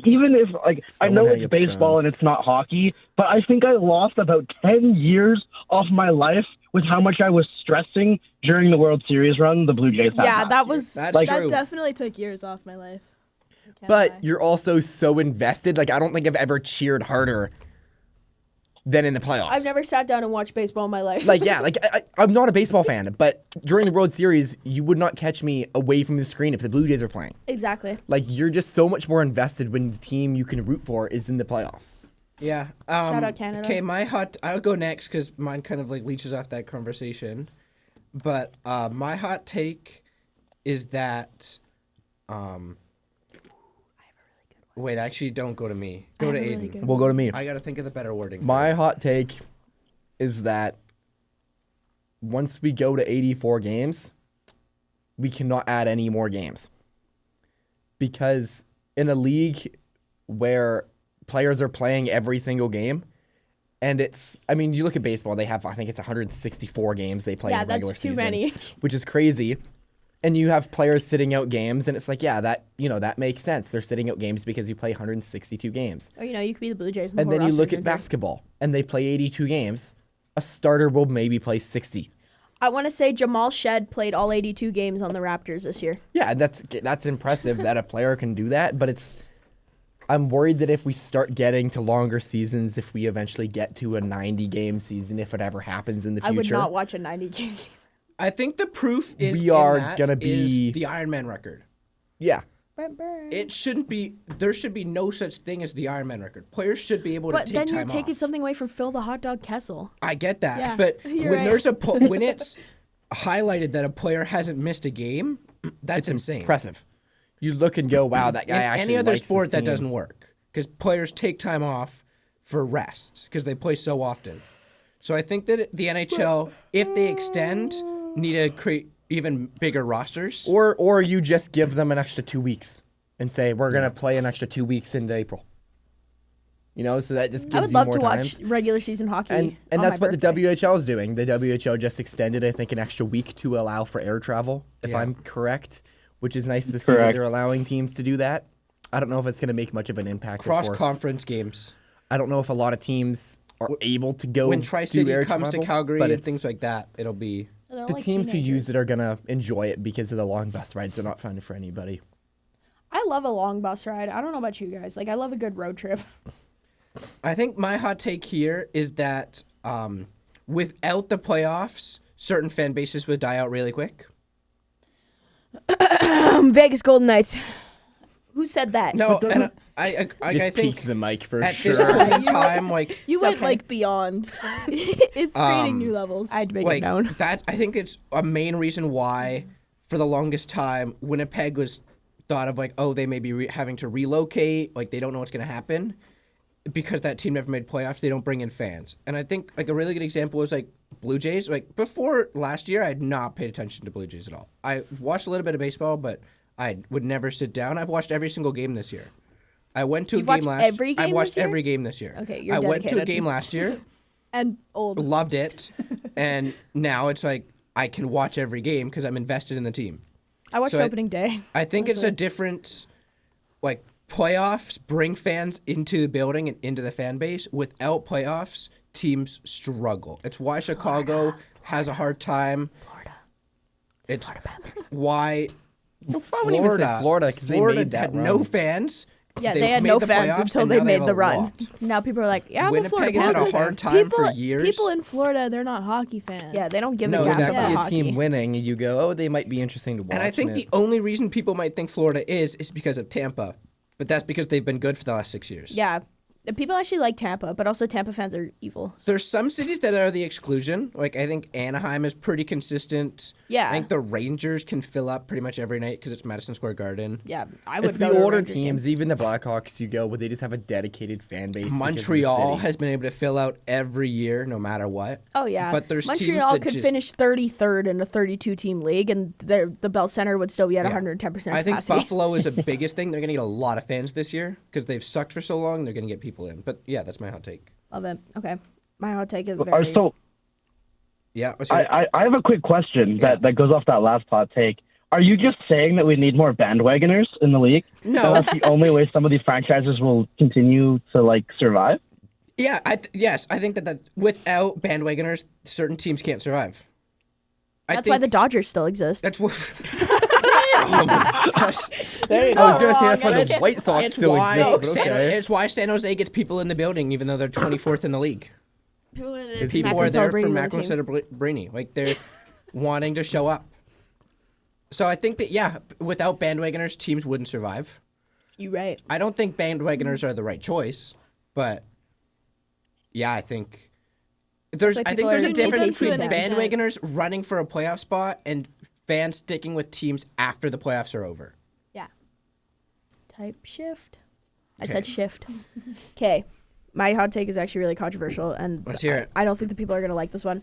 even if, I Someone know hang it's up the baseball phone. and it's not hockey, but I think I lost about 10 years off my life with how much I was stressing during the World Series run the Blue Jays had. Yeah, last that year. was. That's Like- That true. definitely took years off my life. I can't but lie. you're also so invested. I don't think I've ever cheered harder than in the playoffs. I've never sat down and watched baseball in my life. I'm not a baseball fan, but during the World Series, you would not catch me away from the screen if the Blue Jays are playing. Exactly. You're just so much more invested when the team you can root for is in the playoffs. Yeah. Shout out Canada. Okay, I'll go next because mine kind of leeches off that conversation. But my hot take is that. Wait, actually, don't go to me. Go to Aiden. We'll go to me. I got to think of the better wording. My hot take is that once we go to 84 games, we cannot add any more games. Because in a league where players are playing every single game, And I mean, you look at baseball, they have, I think it's 164 games they play in the regular that's too season. many. Which is crazy. And you have players sitting out games, and it's like, yeah, that makes sense. They're sitting out games because you play 162 games. Or, you could be the Blue Jays. And then you look at basketball, and they play 82 games. A starter will maybe play 60. I want to say Jamal Shed played all 82 games on the Raptors this year. Yeah, that's impressive that a player can do that, but I'm worried that if we start getting to longer seasons, if we eventually get to a 90-game season, if it ever happens in the future. I would not watch a 90-game season. I think the proof is the Iron Man record. Yeah. It shouldn't be. There should be no such thing as the Iron Man record. Players should be able to take time off. But then you're taking something away from Phil the Hot Dog Kessel. I get that, Yeah, but you're when right. there's when it's highlighted that a player hasn't missed a game, that's insane. Impressive. You look and go, wow, that guy In actually any other likes sport his that team. doesn't work because players take time off for rest because they play so often. So I think that the NHL, if they extend, need to create even bigger rosters. Or you just give them an extra 2 weeks and say, we're going to play an extra 2 weeks into April. So that just gives I would you love more to time. watch regular season hockey. And on that's my what birthday. the WHL is doing. The WHL just extended, I think, an extra week to allow for air travel, if Yeah. I'm correct, which is nice to see that Correct. they're allowing teams to do that. I don't know if it's going to make much of an impact. Of course. Cross-conference games. I don't know if a lot of teams are able to go When do Tri-City air comes to travel, Calgary but and it's- things like that, it'll be... They're the like teams who teenagers. use it are going to enjoy it because of the long bus rides. They're not fun for anybody. I love a long bus ride. I don't know about you guys. I love a good road trip. I think my hot take here is that without the playoffs, certain fan bases would die out really quick. Vegas Golden Knights. Who said that? No, and I Just think peek the mic for at sure. this point in time, like You It's went okay. beyond. It's creating new levels. I'd make it known. that, I think it's a main reason why, for the longest time, Winnipeg was thought of like, oh, they may be having to relocate, like they don't know what's going to happen, because that team never made playoffs. They don't bring in fans, and I think like a really good example is like Blue Jays. Like before last year, I had not paid attention to Blue Jays at all. I watched a little bit of baseball, but I would never sit down. I've watched every single game this year. I went to You've a game watched last. every I game watched this year? every game this year. Okay, you're I went to a dedicated. game last year. and old. Loved it, and now it's like I can watch every game because I'm invested in the team. I watched So opening day. I think it's a different, like playoffs bring fans into the building and into the fan base. Without playoffs, teams struggle. It's why Chicago has a hard time. It's why wouldn't even say Florida, 'cause they made that had no run. fans. Yeah, They've they had made no the fans playoffs, until and they now made have the a run. lot. Now people are like, yeah, I'm a Winnipeg Florida has had a Panthers fan. hard time for People, years. people in Florida, they're not hockey fans. Yeah, they don't give No, a it's crap actually about a team hockey. winning, and you go, oh, they might be interesting to watch. And I think the only reason people might think Florida is because of Tampa, but that's because they've been good for the last 6 years. Yeah, people actually like Tampa, but also Tampa fans are evil. There's some cities that are the exclusion. Like I think Anaheim is pretty consistent. Yeah. I think the Rangers can fill up pretty much every night because it's Madison Square Garden. Yeah, I would it's go the to a older Rangers game. teams, even the Blackhawks. You go, where they just have a dedicated fan base. because of the Montreal city. has been able to fill out every year, no matter what. Oh yeah, But there's teams Montreal that could just, finish 33rd in a 32-team league, and the Bell Center would still be at 110% I think capacity. Buffalo is the biggest thing. They're going to get a lot of fans this year because they've sucked for so long. They're going to get people in. But yeah, that's my hot take. Love it. Okay, my hot take is Are very. so Yeah. let's hear it. I have a quick question that goes off that last hot take. Are you just saying that we need more bandwagoners in the league? No. So that's the only way some of these franchises will continue to survive? Yeah, yes, I think that without bandwagoners, certain teams can't survive. That's why the Dodgers still exist. That's what. There you go. I was gonna say that's why the It's- White Sox it's still why exist. But okay. It's why San Jose gets people in the building, even though they're 24th in the league. People Macklin are there for Celebrini's on the Macklin team. Celebrini. Like they're wanting to show up. So I think that without bandwagoners, teams wouldn't survive. You right. I don't think bandwagoners are the right choice, but yeah, I think there's like I think people there's are a difference unique between to an extent. bandwagoners running for a playoff spot and fans sticking with teams after the playoffs are over. Yeah. Type shift. I Okay. said shift. Okay. My hot take is actually really controversial, and Let's hear it. I don't think the people are gonna like this one.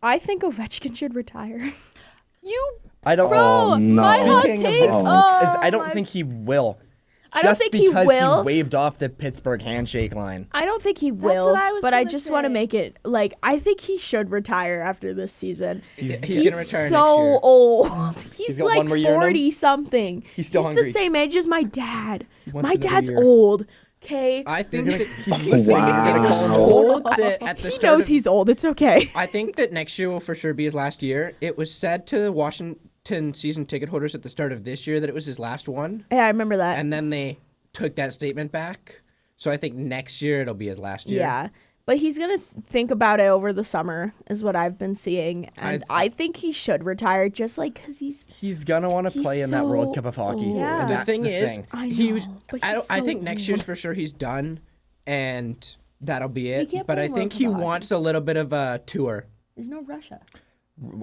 I think Ovechkin should retire. You, I don't. bro, no. my hot Speaking of take. this, Oh, I don't my- think he will. I don't just think he because will. he waved off the Pittsburgh handshake line. I don't think he will. what I was but I gonna just want to say. make it like I think he should retire after this season. He's He's gonna retire so next year. old. He's got like one more year in him? 40 something. He's still the hungry. same age as my dad. wants My another dad's year. old. Okay. I think Gonna- that he's listening. Wow. You're it gonna was call him told that at the He start knows of, he's old. It's okay. I think that next year will for sure be his last year. It was said to the Washington season ticket holders at the start of this year that it was his last one, Yeah, I remember that. and then they took that statement back. So I think next year it'll be his last year. Yeah. But he's going to think about it over the summer, is what I've been seeing. And I think he should retire just like because He's gonna want to He's play in that so World Cup of hockey. old. Yeah. And The that's thing is, thing. I he know, was. but I, he's don't, I so think next year's old. for sure he's done, and that'll be it. can't But play I in think World he Cup of hockey. wants a little bit of a tour. there's no Russia.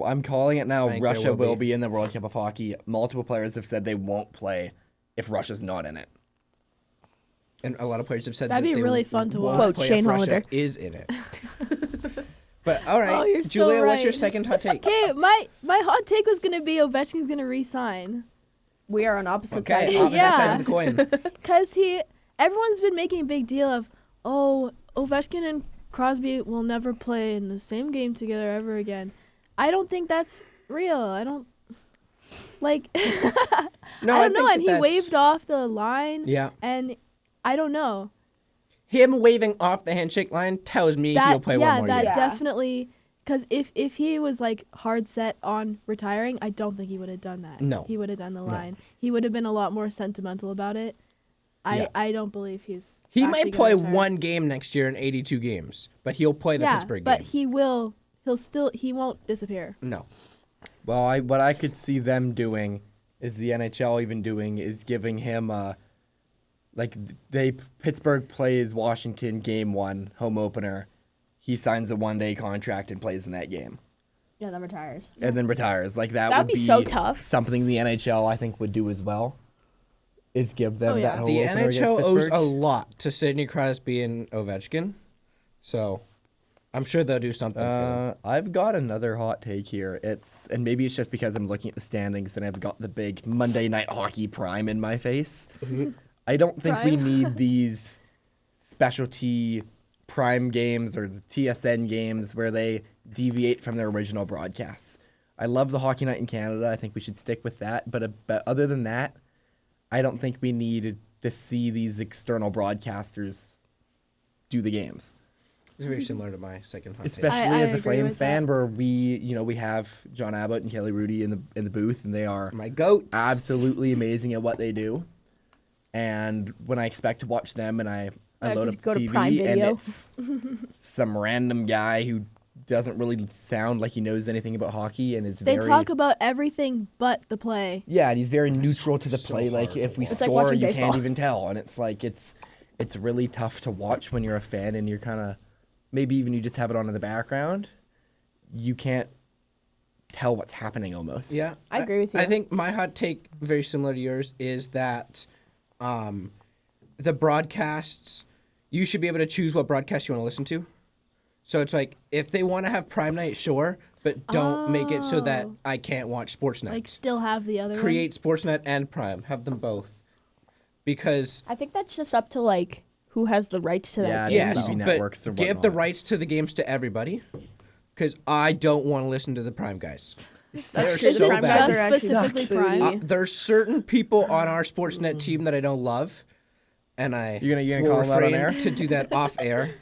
I'm calling it now. I think there Russia will will be. be in the World Cup of hockey. Multiple players have said they won't play if Russia's not in it. And a lot of players have said That'd that be they really fun to won't watch. Quote play Shane if Russia Hollander. is in it. But all right, Oh, you're so Julia, what's your right. second hot take? Okay, my hot take was gonna be Ovechkin's gonna resign We are on opposite Okay, sides. opposite Yeah. sides of the coin. because everyone's been making a big deal of, oh, Ovechkin and Crosby will never play in the same game together ever again. I don't think that's real. I don't like. No, I don't know. think And he that's- waved off the line. Yeah, And I don't know. him waving off the handshake line tells me he'll play one more that year. definitely. Because if he was like hard set on retiring, I don't think he would have done that. No. He would have done the line. He would have been a lot more sentimental about it. Yeah. I don't believe he's. He actually might gonna play retire. one game next year in 82 games, but he'll play the Yeah, Pittsburgh but game. he will. He'll still. He won't disappear. No. Well, what I could see them doing is the NHL even doing is giving him Pittsburgh plays Washington game 1 home opener. He signs a 1-day contract and plays in that game. Yeah, then retires. And then retires. Like that That'd would be so tough. Something the NHL I think would do as well. Is give them Oh, yeah. that home The opener against NHL owes Pittsburgh. a lot to Sidney Crosby and Ovechkin, so I'm sure they'll do something for them. I've got another hot take here. And maybe it's just because I'm looking at the standings and I've got the big Monday Night Hockey prime in my face. I don't think we Prime? need these specialty prime games or the TSN games where they deviate from their original broadcasts. I love the Hockey Night in Canada. I think we should stick with that. But other than that, I don't think we need to see these external broadcasters do the games. It's very similar to my second hot take. Especially I as a agree Flames with fan, that. where we have John Abbott and Kelly Rudy in the booth, and they are My goats. absolutely amazing at what they do. And when I expect to watch them, and I Yeah, load just up go the to Prime TV, and Video. it's some random guy who doesn't really sound like he knows anything about hockey, and is They very talk about everything but the play. yeah, and he's very neutral to the So play. Like hard to if we watch. It's like score, watching you baseball. can't even tell, and it's like it's really tough to watch when you're a fan and you're kind of maybe even you just have it on in the background. You can't tell what's happening almost. Yeah, I agree with you. I think my hot take, very similar to yours, is that the broadcasts, you should be able to choose what broadcast you want to listen to. So it's like, if they want to have Prime Night, sure, but don't make it so that I can't watch Sportsnet. Like still have the other Create Sportsnet and Prime. Have them both. Because, I think that's just up to like who has the rights to that. Yeah, game, yes, TV though. networks or but give the whatnot. rights to the games to everybody. Because I don't want to listen to the Prime guys. They're true. The so Prime bad. guys are actually specifically not Prime. There's certain people on our Sportsnet team that I don't love, and I You're gonna will call them out on refrain air? to do that off air.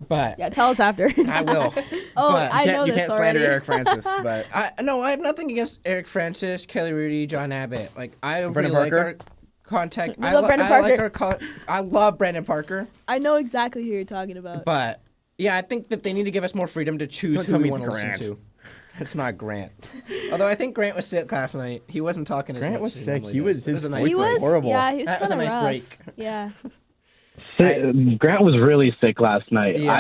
But Yeah, tell us after. I will. Oh, but I know You this can't already. slander Eric Francis, but I have nothing against Eric Francis, Kelly Rudy, John Abbott. Like I Brendan really like Parker? our contact. We I, love li- Brendan I like Parker. I love Brandon Parker, I know exactly who you're talking about. but yeah, I think that they need to give us more freedom to choose Don't who tell we me want it's to listen Grant. to. It's not Grant. Although I think Grant was sick last night. He wasn't talking as Grant much was as sick. normally He was- does. It his a voice nice he was was, horrible. yeah, he was That was a kind of nice rough. break. Yeah. Grant was really sick last night. Yeah.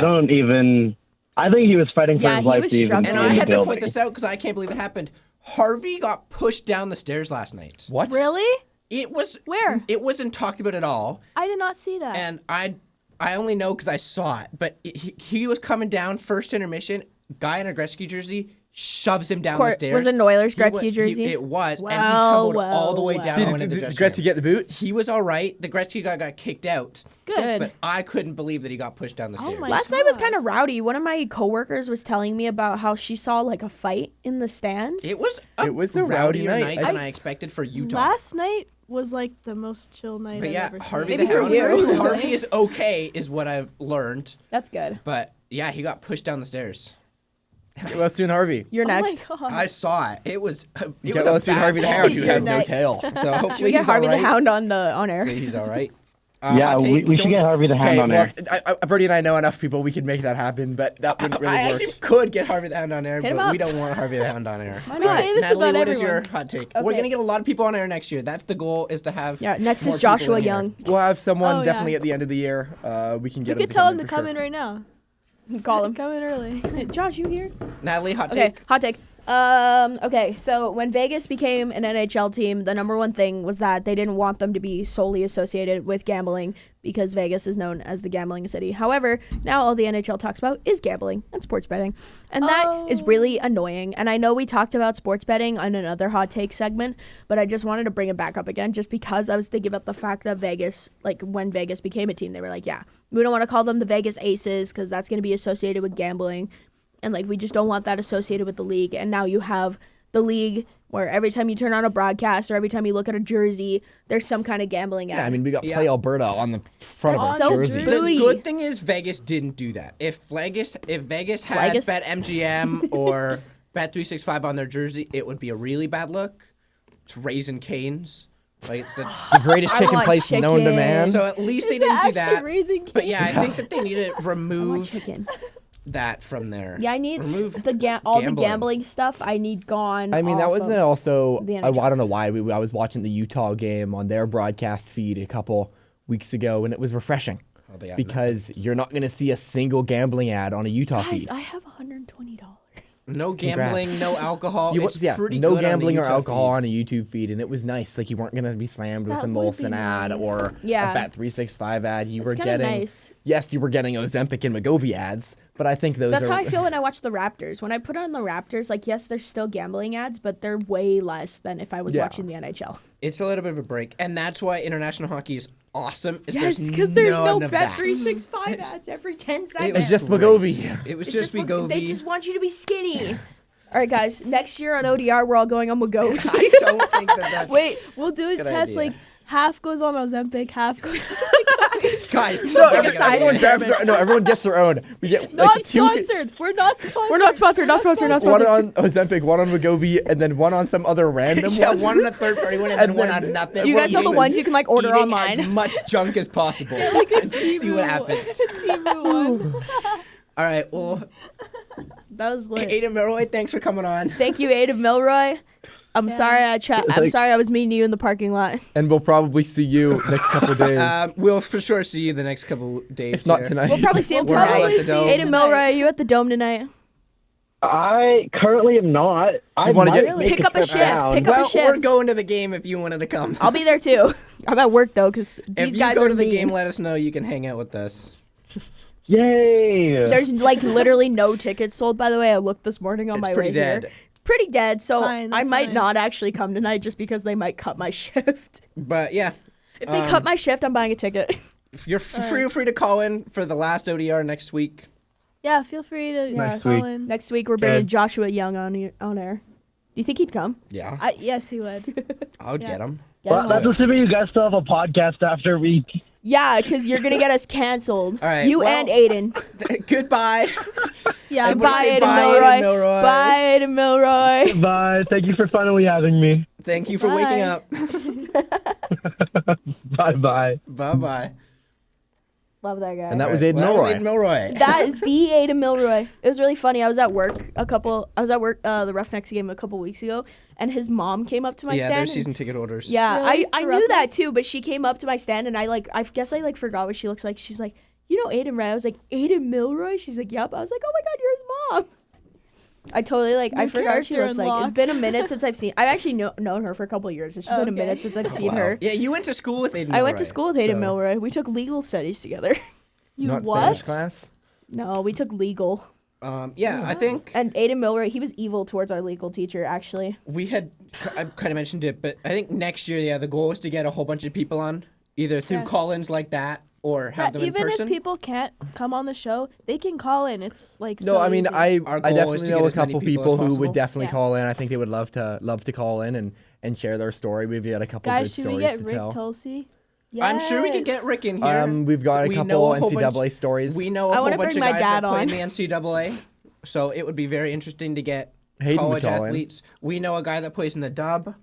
I think he was fighting for Yeah, his he life was to even struggling. be And in I the had to building. point this out because I can't believe it happened. Harvey got pushed down the stairs last night. what? Really? It was Where? It wasn't talked about at all, I did not see that. and I only know because I saw it. But he was coming down first intermission. guy in a Gretzky jersey shoves him down the stairs. Was it an Oilers He went- Gretzky jersey? it was, and he Well, tumbled all the way well, down well. and went Did into the the dressing Gretzky room. get the boot? He was all right. The Gretzky guy got kicked out, Good. but I couldn't believe that he got pushed down the stairs. my Last night was God. kind of rowdy. One of my coworkers was telling me about how she saw like a fight in the stands. It was a rowdy rowdier night. than I expected for Utah. Last night was like the most chill night but I've yeah, ever Harvey seen. the Hound. you. Harvey is okay, is what I've learned. That's good. But yeah, he got pushed down the stairs. Get well soon, Harvey. You're Oh next. my God. I saw it. It was. It Get was well a soon, bad Harvey the fall. Hound, who You're has no next. tail. So Should we hopefully get he's Harvey all the right. Hound on air? Hopefully he's all right. Yeah, hot take, we should get Harvey the Hound Okay, on well, there. Brody and I know enough people. We could make that happen, but that wouldn't really I work. actually could get Harvey the Hound on air, Hit him but we up. don't want Harvey the Hound on air. Why All not? right, Say this Natalie, about what is your everyone. hot take? We're Okay. gonna get a lot of people on air next year. That's the goal, is to have. Yeah, next more is people Joshua in here. Young. We'll have someone Oh, definitely yeah. at the end of the year. We can You get. could tell him for to come sure. in right now. Call him. Come in early. Josh, you here? Natalie, hot Okay, take. hot take. Okay, so when Vegas became an NHL team, the number one thing was that they didn't want them to be solely associated with gambling because Vegas is known as the gambling city. However, now all the NHL talks about is gambling and sports betting. And that is really annoying. And I know we talked about sports betting on another hot take segment, but I just wanted to bring it back up again just because I was thinking about the fact that Vegas, like when Vegas became a team, they were like, yeah, we don't want to call them the Vegas Aces because that's going to be associated with gambling. And, like, we just don't want that associated with the league. And now you have the league where every time you turn on a broadcast or every time you look at a jersey, there's some kind of gambling ad. Yeah, I mean, we got Yeah. Play Alberta on the front That's of our so jersey. true. The Booty. good thing is Vegas didn't do that. If Vegas had Flagus? BetMGM or Bet365 on their jersey, it would be a really bad look. It's Raising Canes. Like it's the, The greatest I chicken want place known to chicken. man. so at least they Is it didn't do actually that. Raising But yeah, I think that they need to I want remove chicken. that from there. Yeah, I need remove all the gambling. gambling stuff. I need gone. I mean, that off wasn't of also. the I NHL. don't know why. I was watching the Utah game on their broadcast feed a couple weeks ago, and it was refreshing Oh, they got because you're not going to see a single gambling ad on a Utah Guys, feed. I have $120. no gambling, no alcohol. You, It's yeah, pretty no good on the gambling or Utah alcohol feed. on a YouTube feed, and it was nice. Like you weren't going to be slammed with That a would be Molson ad nice. or Yeah. a Bet365 ad. You were It's kinda getting nice. yes, you were getting Ozempic and Wegovy ads, but I think those That's are how I feel when I watch the Raptors. When I put on the Raptors, like, yes, there's still gambling ads, but they're way less than if I was Yeah. watching the NHL. It's a little bit of a break, and that's why international hockey is awesome. Is Yes, because there's no none of that. Bet365 ads every 10 seconds. It was just great. Wegovy. It was It's just Wegovy. They just want you to be skinny. All right, guys. Next year on ODR, we're all going on Wegovy. I don't think that's Wait, we'll do a Good test. idea. Like half goes on Ozempic, half goes. guys. No, like a side everyone grabs their, no, everyone gets their own. We get Not like two. sponsored. We're not sponsored. We're not sponsored. Not sponsored. Not One sponsored. on Ozempic, one on Wegovy, and then one on some other random Yeah, one. one on a third party one, and then And one then- on nothing. Do you guys know the Eating- ones you can like order eating online? as much junk as possible and see what happens. Timu one. All right, well, That was lit. Aiden Milroy, thanks for coming on. Thank you, Ada Milroy. I'm sorry I'm Like- sorry I was mean to you in the parking lot. And we'll probably see you next couple days. We'll for sure see you the next couple days. if not here. tonight. We'll probably see him We're all tonight. at the Dome. Ada Milroy, are you at the Dome tonight? I currently am not. I wanna might get- make Pick up a trip shift. down. Pick up a Well, shift. we're going to the game if you wanted to come. I'll be there too. I'm at work though because If these you guys go are to the mean. game, let us know. You can hang out with us. Yay! There's like literally no tickets sold. By the way, I looked this morning on It's my pretty way dead. here. Pretty dead. So Fine, I that's might fine. not actually come tonight just because they might cut my shift. But yeah, If they cut my shift, I'm buying a ticket. you're feel free to call in for the last ODR next week. Yeah, feel free to Next call week. in. Next week we're bringing Good. Joshua Young on air. Do you think he'd come? Yeah, Yes, he would. I would yeah. get him. Yeah, Well, that's assuming you guys still have a podcast after we. yeah, because you're gonna get us canceled. All right, You well- and Aiden. Goodbye. Yeah, Everybody Bye, say Aiden bye, Milroy. Aiden Milroy. Bye, Aiden Milroy. Bye. Thank you for finally having me. Thank you for waking Bye. up. Bye bye. Bye bye. Love that guy. And that was Aiden Well, Milroy. Aiden Milroy. That is the Ada Milroy. It was really funny. I was at work the Roughnecks game a couple weeks ago, and his mom came up to my Yeah, stand. they're and- season ticket orders. Yeah, Really? I For knew that Roughnecks? too, but she came up to my stand, and I guess I forgot what she looks like. She's like, you know Aiden, right? I was like, Aiden Milroy? She's like, yep. I was like, oh my god, you're his mom. I totally I New forgot what she character looks like. It's unlocked. been a minute since I've seen. I've actually known her for a couple of years. It's been a Okay. minute since I've seen Wow. her. Yeah, you went to school with Aiden Milroy. I went to school with Aiden so- Milroy. We took legal studies together. You Not what? Spanish class. No, we took legal. I think And Aiden Milroy, he was evil towards our legal teacher, actually. I kind of mentioned it, but I think next year, the goal is to get a whole bunch of people on, either through Yes. call-ins like that or have them in Even person. if people can't come on the show, they can call in. It's like No, so I mean, easy. I Our goal is definitely to get know a as many couple people people as who possible. would definitely Yeah. call in. I think they would love to call in and share their story. We've got a couple Guys, good should we stories get to Rick tell. Tulsi? I'm sure we could get Rick in here. We've got a We couple know a whole NCAA bunch- stories. We know a I whole wanna bunch of bring my guys that dad play in on. the NCAA, so it would be very interesting to get Hayden college would call in. athletes. We know a guy that plays in the Dub.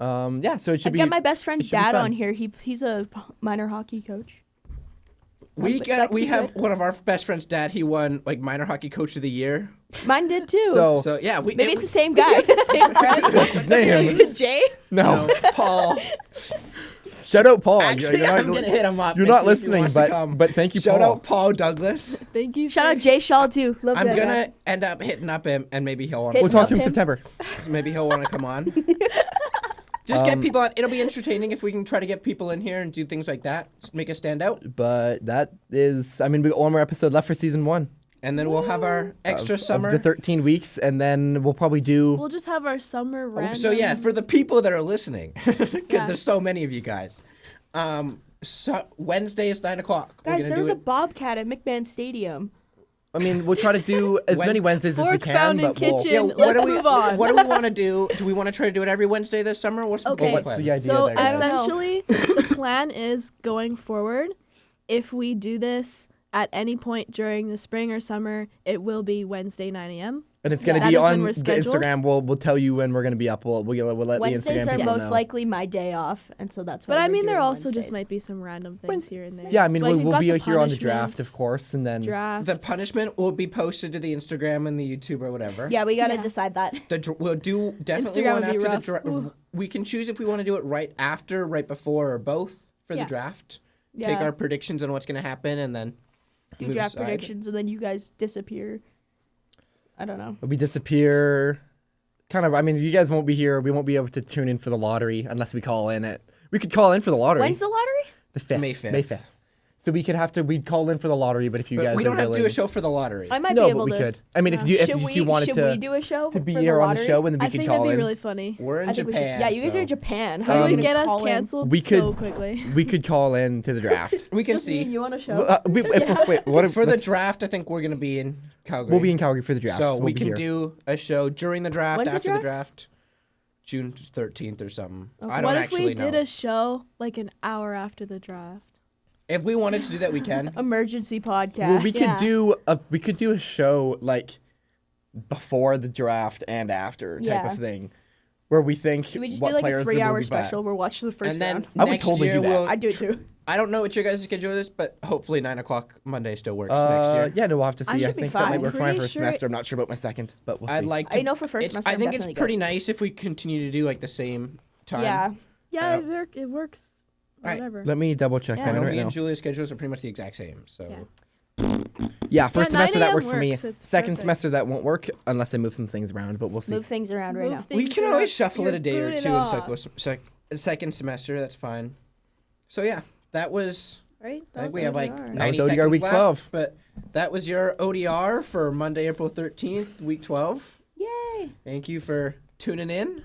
So it should I'd be. get my best it friend's should be dad fun. on here. He's a minor hockey coach. We That could be have good. one of our best friends' dad. He won like minor hockey coach of the year. Mine did too. So yeah, maybe it's the same guy. Same friend. what's his name? Jay. No. Paul. Shout out Paul. Actually, You're not- I'm gonna hit him up. You're and not see if he listening, wants to come. but thank you, Shout Paul. out Paul Douglas. Thank you. Shout out Jay Shaw too. Love I'm that gonna guy. end up hitting up him, and maybe he'll want. Hit We'll him talk up to him him. September. Maybe he'll want to come on. Just get people on. It'll be entertaining if we can try to get people in here and do things like that. Just make us stand out. But that is, I mean, we got one more episode left for season 1 And then we'll have our extra summer. of the 13 weeks, and then we'll probably do. We'll just have our summer random. So yeah, for the people that are listening, because Yeah. there's so many of you guys. So Wednesday is 9:00. We're Guys, gonna there do was a it. Bobcat at McMahon Stadium. I mean, we'll try to do as many Wednesdays as we Fork can, Fountain but we'll. Kitchen. Yeah, Let's move on. What do we want to do? Do we want to try to do it every Wednesday this summer? What's the Okay. goal What's plan? the idea So there, guys? don't know. essentially, the plan is going forward. If we do this at any point during the spring or summer, it will be Wednesday 9 a.m. And it's going to That be is when on we're the scheduled. Instagram. We'll tell you when we're going to be up. We'll let Wednesdays the Instagram are people most know. likely my day off, and so that's why. But I we're mean, there doing also just Wednesdays. might be some random things here and there. Yeah, I mean, Like, we've we'll got be the here on the draft, punishments, of course, and then Draft. The punishment will be posted to the Instagram and the YouTube or whatever. Yeah, we gotta decide that. We'll do definitely Instagram one would be after the rough. draft. We can choose if we want to do it right after, right before, or both for Yeah. the draft. Yeah. Take our predictions on what's going to happen, and then Do move draft aside. predictions, and then you guys disappear. I don't know. we disappear. Kind of. I mean, you guys won't be here. We won't be able to tune in for the lottery unless we call in it. We could call in for the lottery. When's the lottery? The 5th. May 5th. May 5th. So we'd call in for the lottery, but if you But guys we are don't have to do willing- a show for the lottery. I might No, be able but we to. could. I mean, if you wanted should to we do a show to be for here on the lottery? show, and then we I could think call that'd be in. really funny. We're in I think we should. Japan. Yeah, you guys so are in Japan. You How are would we get gonna us call in? canceled We could- so quickly. We could call in to the draft. We can Just me and see. you on a show. Wait, what if For the let's- draft, I think we're going to be in Calgary. We'll be in Calgary for the draft. So we'll we be can here. do a show during the draft, When's the after the draft? draft, June 13th or something. I don't What if actually we know. did a show like an hour after the draft? If we wanted to do that, we can. Emergency podcast. Well, we Yeah. could do a show like before the draft and after type Yeah. of thing, where we think Should we just what do like players a will 3-hour be back. special? We're watching the first And then round. I would next totally year do that. we'll. I'd do it too. I don't know what your guys' schedule is, but hopefully 9:00 Monday still works next year. Yeah, no, we'll have to see. I should be think that might fine. work for my Pretty first sure semester. I'm not sure about my second, but we'll see. I'd like to. I know for first semester I I'm think it's definitely pretty good. nice if we continue to do like the same time. Yeah. Yeah, Uh, it works. right. Whatever. Let me double check Yeah. I mine know right me now. and Julia's schedules are pretty much the exact same. So Yeah, first Yeah, 9 semester that a.m. works for me. works. It's Second perfect. semester that won't work unless I move some things around, but we'll see. Move things around right Move now. things we can around. always shuffle it You're a day or booted two in off. second semester. That's fine. So yeah, that was. Right? I think we have like ODR. 90 That was ODR seconds week left, 12. But that was your ODR for Monday, April 13th, week 12. Yay! Thank you for tuning in.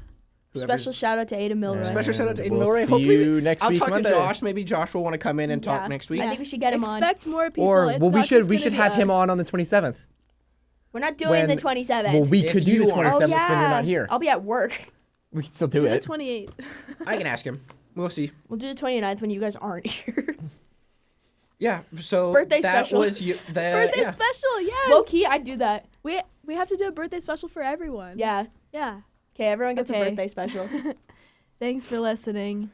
Special shout out to Ada Milroy. Special shout out to Aiden We'll Milroy. see Hopefully, you next I'll week, talk Monday. to Josh. Maybe Josh will want to come in and talk Yeah. next week. I think we should get him on. Expect more people. Or It's well, we not should just we gonna should be have him us. on the 27th. We're not doing When- the 27th. Well, we If could do you the are. 27th oh, yeah. when you're not here. I'll be at work. We can still Do do the it. 28th. I can ask him. We'll see. We'll do the 29th when you guys aren't here. Yeah. So Birthday that special. was you. Birthday yeah. special, yes. Low key, I'd do that. We have to do a birthday special for everyone. Yeah. Yeah. Okay, everyone gets Okay. a birthday special. Thanks for listening.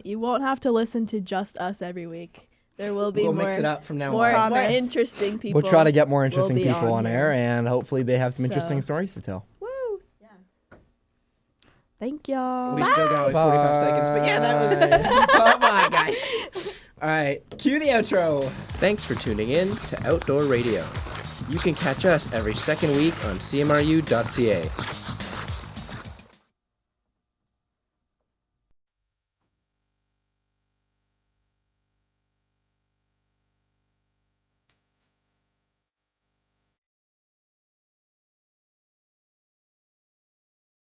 You won't have to listen to just us every week. There will be We'll more, mix it up from now more, on. more Promise. interesting people. We'll try to get more will interesting be people on here. air, and hopefully they have some interesting So- stories to tell. Woo. Thank y'all. We still got like 45 seconds. But yeah, that was. Bye, guys. All right. Cue the outro. Thanks for tuning in to Outdoor Radio. You can catch us every second week on CMRU.ca.